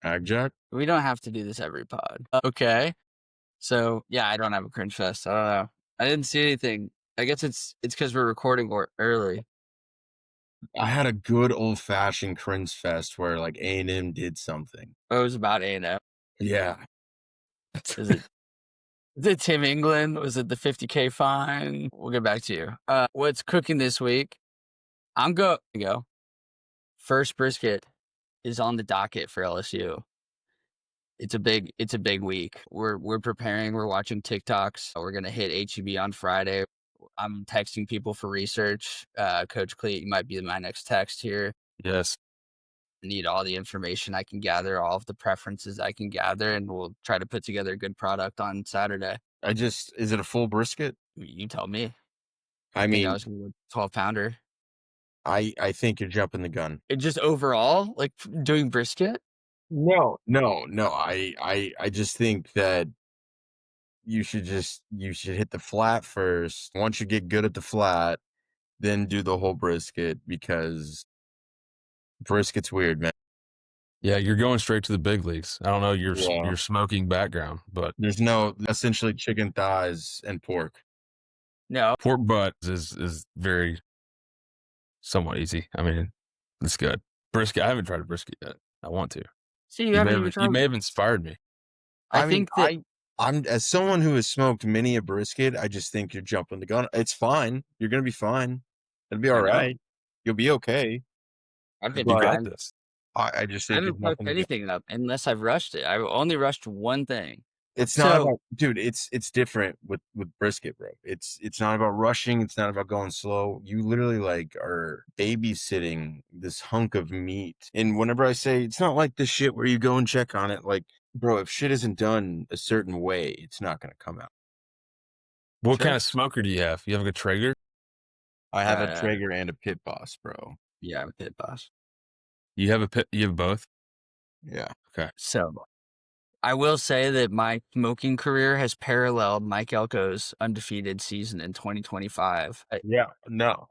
AgJack? We don't have to do this every pod. Okay. So yeah, I don't have a cringe fest. I don't know. I didn't see anything. I guess it's because we're recording early. I had a good old fashioned cringe fest where A&M did something. Oh, it was about A&M. Yeah. Is it Tim England? Was it the 50K fine? We'll get back to you. What's cooking this week? Go. First brisket is on the docket for LSU. It's a big week. We're preparing. We're watching TikToks. We're gonna hit HEB on Friday. I'm texting people for research. Coach Clete, you might be my next text here. Yes. I need all the information I can gather, all of the preferences I can gather, and we'll try to put together a good product on Saturday. Is it a full brisket? You tell me. I mean, I was gonna go 12-pounder. I think you're jumping the gun. It just overall, doing brisket? No. I just think that you should hit the flat first. Once you get good at the flat, then do the whole brisket, because brisket's weird, man. Yeah, you're going straight to the big leagues. I don't know your smoking background, but There's essentially chicken thighs and pork. No. pork butt is very somewhat easy. I mean, it's good. Brisket, I haven't tried a brisket yet. I want to. See, you haven't even tried. You may have inspired me. I think that I'm as someone who has smoked many a brisket, I just think you're jumping the gun. It's fine. You're gonna be fine. It'll be all right. You'll be okay. I've been You got trying. this. I just I think haven't you're fucked jumping the gun. anything up unless I've rushed it. I've only rushed one thing. It's not So- about, dude. It's different with brisket, bro. It's not about rushing. It's not about going slow. You literally are babysitting this hunk of meat. And whenever I say, it's not like the shit where you go and check on it. Bro, if shit isn't done a certain way, it's not gonna come out. What Sure. kind of smoker do you have? You have a Traeger? I have a Uh, Traeger and a Pit Boss, bro. Yeah, I'm a pit boss. You have both? Yeah. So I will say that my smoking career has paralleled Mike Elko's undefeated season in 2025. I Yeah, no.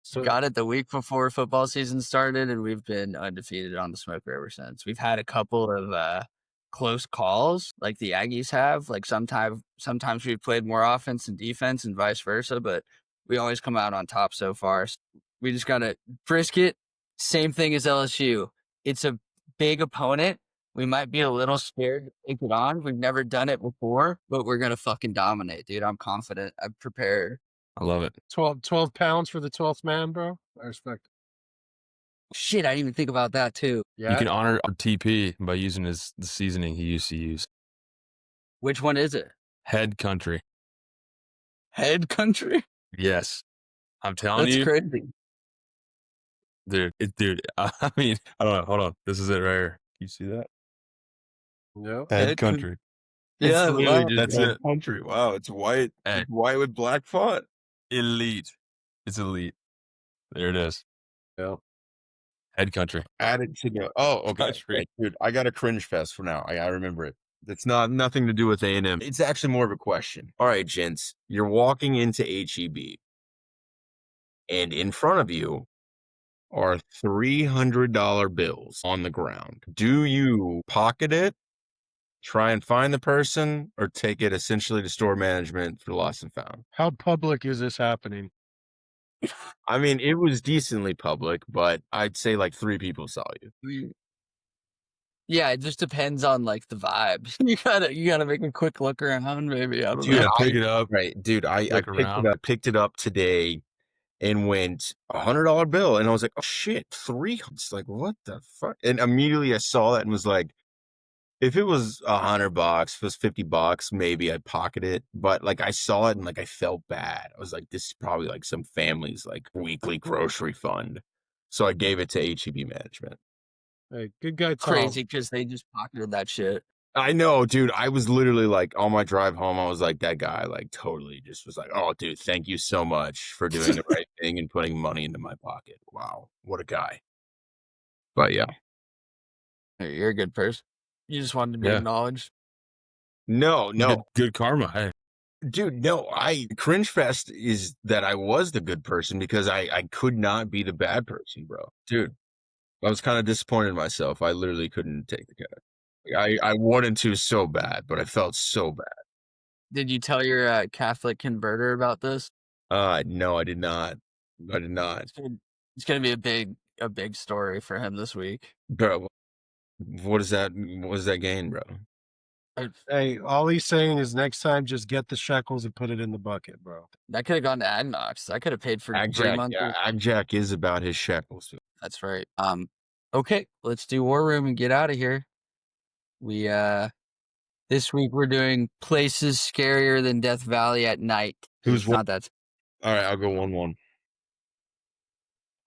So got it the week before football season started, and we've been undefeated on the smoker ever since. We've had a couple of close calls, like the Aggies have. Like sometimes we've played more offense and defense, and vice versa. But we always come out on top so far. So we just gotta brisket. Same thing as LSU. It's a big opponent. We might be a little scared to take it on. We've never done it before, but we're gonna fucking dominate, dude. I'm confident. I'm prepared. I love it. 12 pounds for the 12th man, bro. I respect it. Shit, I didn't even think about that too. You Yeah. can honor our TP by using the seasoning he used to use. Which one is it? Head country. Head country? Yes. I'm telling That's you, crazy. dude, I mean, I don't know. Hold on. This is it right here. You see that? Yep. Head Head coun- country. Yeah, it's literally wow. just That's head it. country. Wow, it's white. Hey. It's white with black font. Elite. It's elite. There it is. Yep. Head country. Add it to the okay. Country. Okay, dude, I got a cringe fest for now. I remember it. It's nothing to do with A&M. It's actually more of a question. All right, gents, you're walking into HEB, and in front of you are $300 bills on the ground. Do you pocket it, try and find the person, or take it essentially to store management for lost and found? How public is this happening? I mean, it was decently public, but I'd say like 3 people saw you. Yeah, it just depends on like the vibe. You gotta make a quick look around, maybe. I don't Dude, know. Pick it up. Right, dude, I Look around. picked it up today and went $100 bill, and I was like, oh shit, 3. It's like, what the fuck? And immediately I saw that and was like, if it was $100, if it was $50, maybe I'd pocket it. But like I saw it and like I felt bad. I was like, this is probably like some family's like weekly grocery fund. So I gave it to HEB management. Hey, good guy, Tom. Crazy because they just pocketed that shit. I know, dude. I was literally like on my drive home, I was like, that guy like totally just was like, oh, dude, thank you so much for doing the right thing and putting money into my pocket. Wow, what a guy. But yeah. Hey, you're a good person. You just wanted to be Yeah. acknowledged. No, Good karma. Hey. dude, no. Cringe fest is that I was the good person because I could not be the bad person, bro. Dude, I was kind of disappointed in myself. I literally couldn't take the guy. I wanted to so bad, but I felt so bad. Did you tell your Catholic converter about this? No, I did not. I did not. It's gonna be a big story for him this week. Bro, what does that gain, bro? Hey, all he's saying is next time just get the shekels and put it in the bucket, bro. That could have gone to AgKnocks. I could have paid for 3 AgJack, months. yeah, AgJack is about his shekels. That's right. Okay, let's do War Room and get out of here. We this week we're doing places scarier than Death Valley at night. Who's It's not that? All right, I'll go 1-1.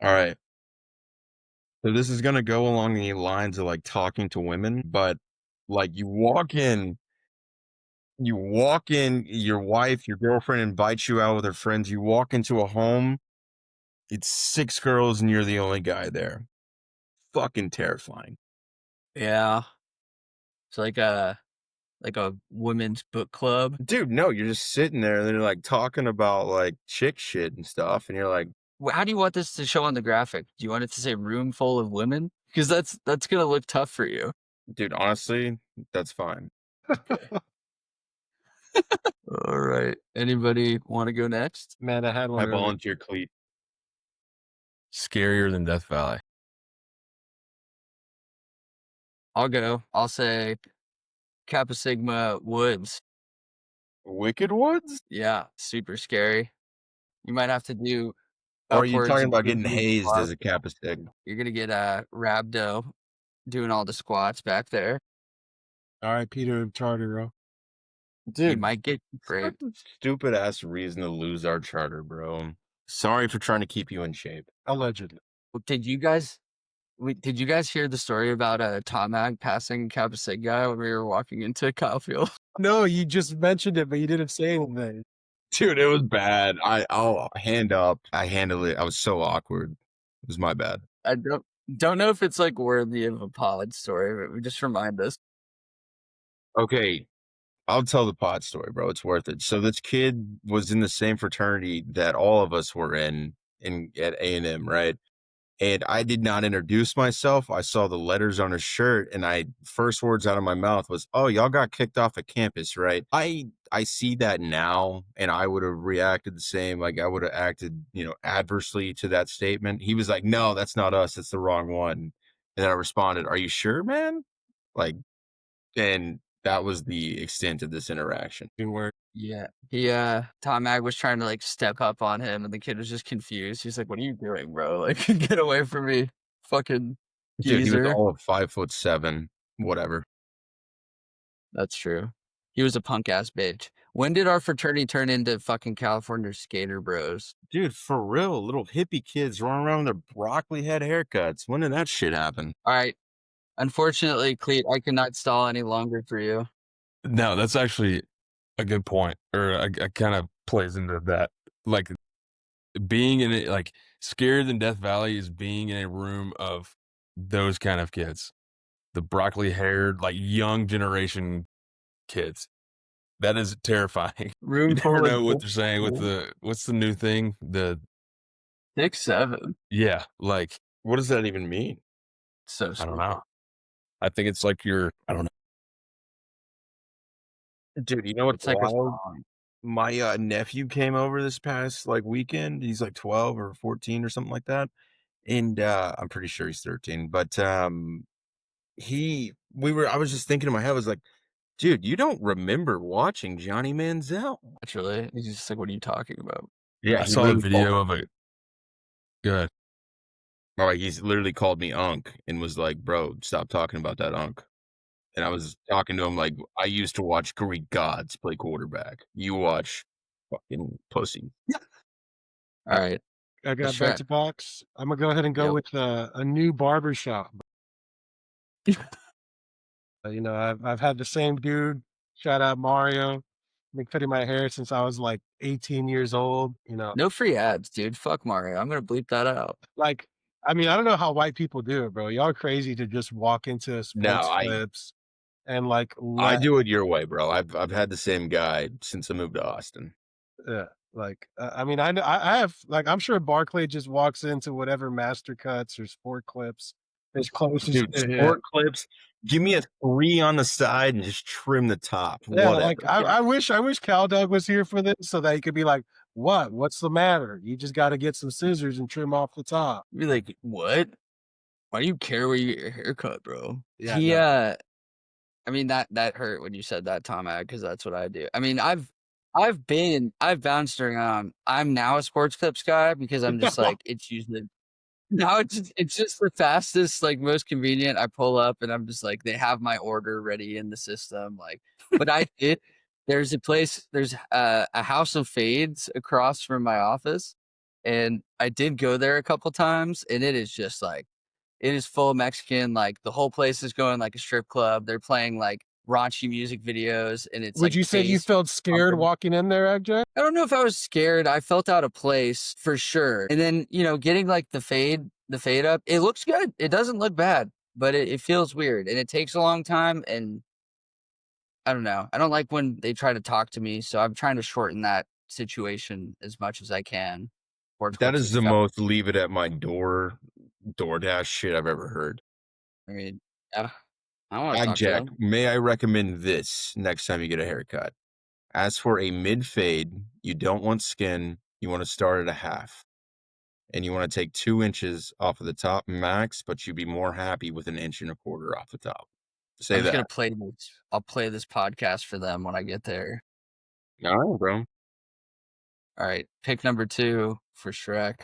All right. So this is gonna go along the lines of like talking to women, but like you walk in, your wife, your girlfriend invites you out with her friends. You walk into a home, it's 6 girls and you're the only guy there. Fucking terrifying. Yeah. It's like a women's book club. Dude, no, you're just sitting there and they're like talking about like chick shit and stuff, and you're like, How do you want this to show on the graphic? Do you want it to say room full of women? Because that's gonna look tough for you. dude, honestly, that's fine. All right. Anybody want to go next? Man, I had one. I earlier. volunteer Clete. Scarier than Death Valley. I'll go. I'll say Kappa Sigma Woods. Wicked Woods? Yeah, super scary. You might have to do. Or are you upwards talking of about getting 50 hazed squats. as a Kappa Sig? You're gonna get Rabdo doing all the squats back there. All right, Peter and Charter, bro. You Dude, might get great. stupid ass reason to lose our charter, bro. Sorry for trying to keep you in shape. Allegedly. Did you guys hear the story about Tom Ag passing Kappa Sig guy when we were walking into Kyle Field? No, you just mentioned it, but you didn't say anything. Dude, it was bad. I'll hand up. I handled it. I was so awkward. It was my bad. I don't know if it's like worthy of a pod story, but just remind us. Okay, I'll tell the pod story, bro. It's worth it. So this kid was in the same fraternity that all of us were in at A&M, right? And I did not introduce myself. I saw the letters on his shirt, and first words out of my mouth was, "Oh, y'all got kicked off of campus, right?" I see that now, and I would have reacted the same. Like I would have acted, adversely to that statement. He was like, "No, that's not us. That's the wrong one." And then I responded, "Are you sure, man?" Like, and that was the extent of this interaction. Yeah. Tom Mag was trying to like step up on him and the kid was just confused. He's like, "What are you doing, bro? Like get away from me. Fucking Dude, he was geezer." all of 5'7", whatever. That's true. He was a punk ass bitch. When did our fraternity turn into fucking California skater bros? Dude, for real, little hippie kids running around with their broccoli head haircuts. When did that shit happen? All right. Unfortunately, Clete, I cannot stall any longer for you. No, that's actually a good point, or I kind of plays into that. Like being in it, like Scarier Than Death Valley is being in a room of those kind of kids, the broccoli haired, like young generation kids. That is terrifying. Room You never full know what of they're saying with what's the new thing? 6'7". Yeah, like What does that even mean? So I don't stupid. know. I think it's like I don't know. Dude, you know what's It's like a wild? song. My nephew came over this past weekend. He's like 12 or 14 or something like that. And I'm pretty sure he's 13. But I was just thinking in my head, I was like, dude, you don't remember watching Johnny Manziel. Naturally. He's just like, "What are you talking about?" Yeah, I he saw a literally called video of it. Good. he's literally called me Unk and was like, bro, stop talking about that Unk. And I was talking to him like, I used to watch Greek gods play quarterback. You watch fucking pussy. All right. I The got back Shrek. to box. I'm gonna go ahead and go Yep. with a new barber shop. I've had the same dude. Shout out Mario. Been cutting my hair since I was like 18 years old. No free ads, dude. Fuck Mario. I'm gonna bleep that out. Like, I mean, I don't know how white people do it, bro. Y'all are crazy to just walk into No, sports clips and like I let, do it your way, bro. I've had the same guy since I moved to Austin. I mean, I have like, I'm sure Barclay just walks into whatever Master Cuts or Sport Clips is closest Dude, to him. sport clips, give me a 3 on the side and just trim the top. Yeah, like Whatever. I wish Cal Doug was here for this so that he could be like, What's the matter? You just got to get some scissors and trim off the top. Be like, "What? Why do you care where you get your haircut, bro?" Yeah, no. I mean that hurt when you said that, Tom Ag, because that's what I do. I mean, I've bounced around. I'm now a sports clips guy because I'm just like it's usually now it's just the fastest, like most convenient. I pull up and I'm just like they have my order ready in the system. Like, but there's a house of fades across from my office, and I did go there a couple times, and it is just like it is full Mexican. Like the whole place is going like a strip club. They're playing like raunchy music videos, and it's Would like you say you bass felt scared pumping. walking in there, AgJack? I don't know if I was scared. I felt out of place for sure. And then, getting like the fade up, it looks good. It doesn't look bad, but it feels weird and it takes a long time. And I don't know. I don't like when they try to talk to me. So I'm trying to shorten that situation as much as I can. Sports That Clips is is the felt. most leave it at my door DoorDash shit I've ever heard. I mean, yeah, I want to Ag talk to Jack, them. may I recommend this next time you get a haircut? As for a mid fade, you don't want skin. You want to start at a half. And you want to take 2 inches off of the top max, but you'd be more happy with 1.25 inches off the top. Say I'm just that. going to play this. I'll play this podcast for them when I get there. All right, bro. All right. Pick number 2 for Shrek.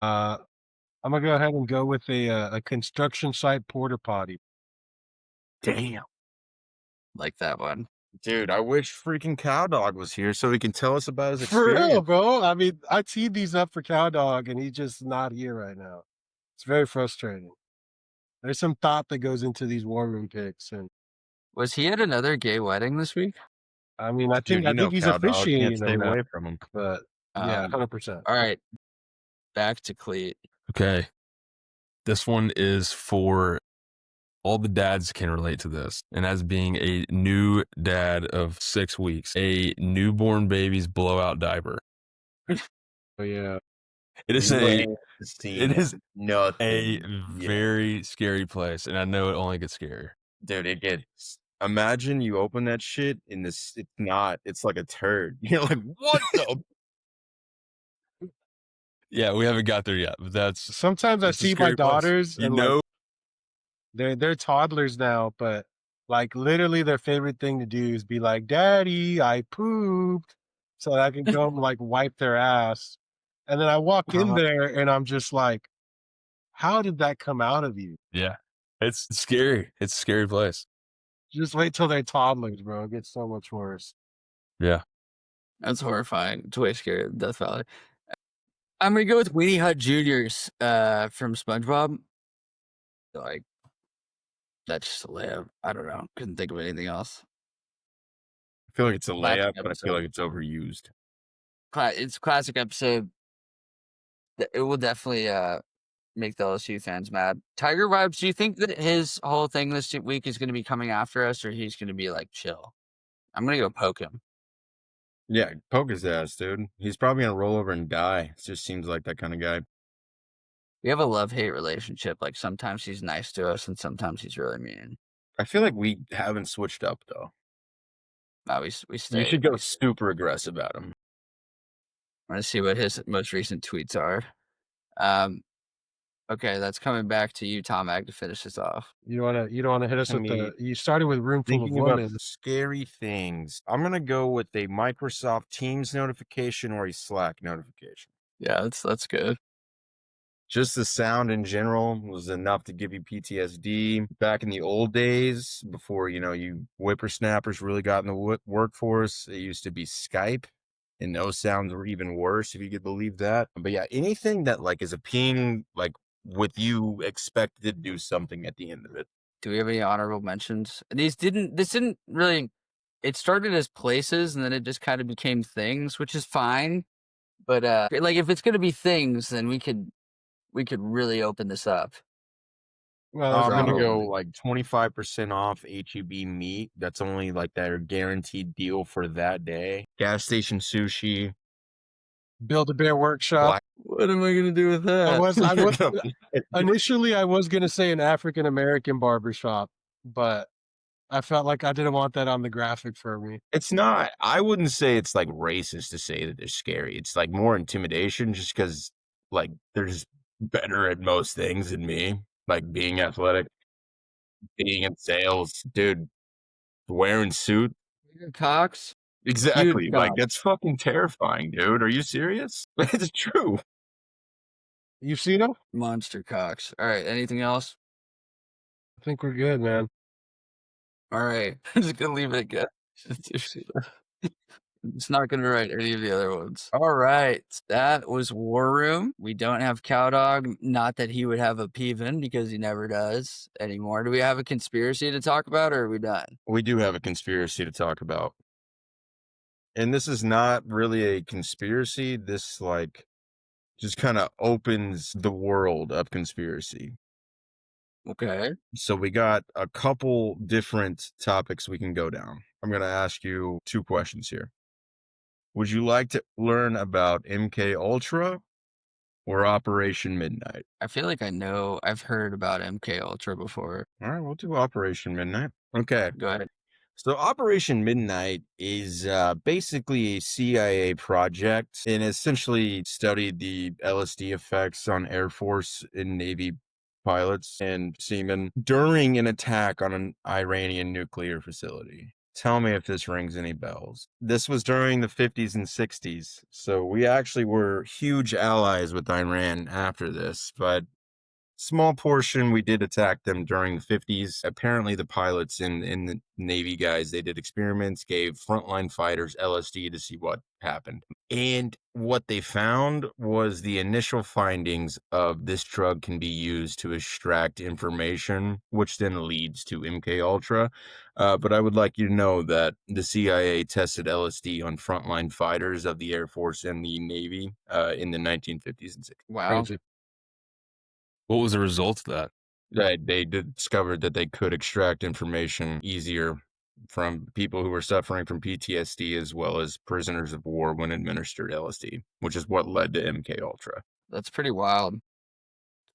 I'm gonna go ahead and go with a construction site porta potty. Damn. Like that one. Dude, I wish freaking Cow Dog was here so he can tell us about his For real, experience. bro. I mean, I teed these up for Cow Dog, and he's just not here right now. It's very frustrating. There's some thought that goes into these war room picks, and Was he at another gay wedding this week? I mean, I Dude, think I think he's Cow Dog can't officiating stay them now. away from him. But yeah, 100%. All right. Back to Clete. Okay. This one is for all the dads can relate to this. And as being a new dad of 6 weeks, a newborn baby's blowout diaper. Oh yeah. It is Lame it scene. is a Nothing. Yeah. very scary place, and I know it only gets scarier. Dude, it gets. Imagine you open that shit in this. It's not. It's like a turd. You're like, what the? Yeah, we haven't got there yet, but Sometimes I it's a see my scary place. daughters You and like know, they're toddlers now, but like literally their favorite thing to do is be like, "Daddy, I pooped," so that I can go and like wipe their ass. And then I walk in there and I'm just like, "How did that come out of you?" yeah, it's scary. It's a scary place. Just wait till they're toddlers, bro. It gets so much worse. Yeah. That's horrifying. It's way scarier than Death Valley. I'm gonna go with Weenie Hut Juniors from SpongeBob. Like, that's just a layup. I don't know. Couldn't think of anything else. I feel like it's a Classic layup, but I episode. feel like it's overused. It's a classic episode. It will definitely make the LSU fans mad. Tiger vibes. Do you think that his whole thing this week is going to be coming after us, or he's going to be like chill? I'm gonna go poke him. Yeah, poke his ass, dude. He's probably gonna roll over and die. It just seems like that kind of guy. We have a love-hate relationship. Like sometimes he's nice to us, and sometimes he's really mean. I feel like we haven't switched up though. No, we stay. You should go super aggressive at him. I want to see what his most recent tweets are. Okay, that's coming back to you, Tom Ag, to finish this off. You don't wanna hit us I with mean, you started with room full of Thinking about women. scary things, I'm gonna go with a Microsoft Teams notification or a Slack notification. Yeah, that's good. Just the sound in general was enough to give you PTSD. Back in the old days, before you whippersnappers really got in the workforce, it used to be Skype, and those sounds were even worse, if you could believe that. But yeah, anything that like is a ping, like with you expected to do something at the end of it. Do we have any honorable mentions? This didn't really. It started as places, and then it just kind of became things, which is fine. But like if it's gonna be things, then we could really open this up. Well, I'm gonna honorable go mention. like 25% off HEB meat. That's only like their guaranteed deal for that day. Gas station sushi. Build-A-Bear Workshop. What am I gonna do with I that? was initially I was gonna say an African American barbershop, but I felt like I didn't want that on the graphic for me. It's not. I wouldn't say it's like racist to say that they're scary. It's like more intimidation, just because like they're just better at most things than me. Like being athletic, being in sales, dude, wearing suit. Cox. Exactly. Like Cox. that's fucking terrifying, dude. Are you serious? It's true. You've seen them? Monster Cox. All right. Anything else? I think we're good, man. All right. I'm just gonna leave it again. It's not gonna write any of the other ones. All right. That was War Room. We don't have Cowdog. Not that he would have a peevin because he never does anymore. Do we have a conspiracy to talk about, or are we done? We do have a conspiracy to talk about. And this is not really a conspiracy. This like just kind of opens the world of conspiracy. Okay. So we got a couple different topics we can go down. I'm going to ask you 2 questions here. Would you like to learn about MK Ultra or Operation Midnight? I feel like I've heard about MK Ultra before. All right, we'll do Operation Midnight. Okay. Go ahead. So Operation Midnight is basically a CIA project and essentially studied the LSD effects on Air Force and Navy pilots and seamen during an attack on an Iranian nuclear facility. Tell me if this rings any bells. This was during the 50s and 60s, so we actually were huge allies with Iran after this, but small portion, we did attack them during the 50s. Apparently, the pilots in the Navy guys, they did experiments, gave frontline fighters LSD to see what happened. And what they found was the initial findings of this drug can be used to extract information, which then leads to MK Ultra. But I would like you to know that the CIA tested LSD on frontline fighters of the Air Force and the Navy in the 1950s and 60s. Wow. Crazy. What was the result of that? that they discovered that they could extract information easier from people who were suffering from PTSD as well as prisoners of war when administered LSD, which is what led to MK Ultra. That's pretty wild.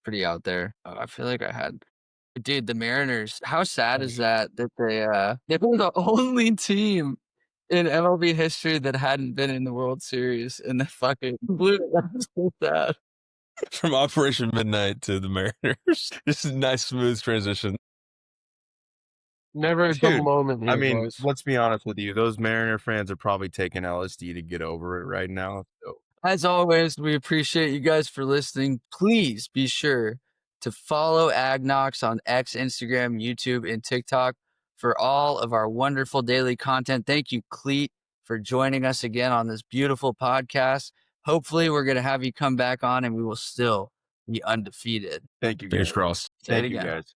Pretty out there. I feel like I had, dude, the Mariners. How sad is that they were the only team in MLB history that hadn't been in the World Series and the fucking blew it. That's so sad. From Operation Midnight to the Mariners. This is a nice, smooth transition. Never a dull Dude, moment here, I mean, boys. let's be honest with you. Those Mariner fans are probably taking LSD to get over it right now. So As always, we appreciate you guys for listening. Please be sure to follow AgKnocks on X, Instagram, YouTube, and TikTok for all of our wonderful daily content. Thank you, Clete, for joining us again on this beautiful podcast. Hopefully, we're going to have you come back on and we will still be undefeated. thank you, Fingers guys. crossed. Say it Thank you, again. guys.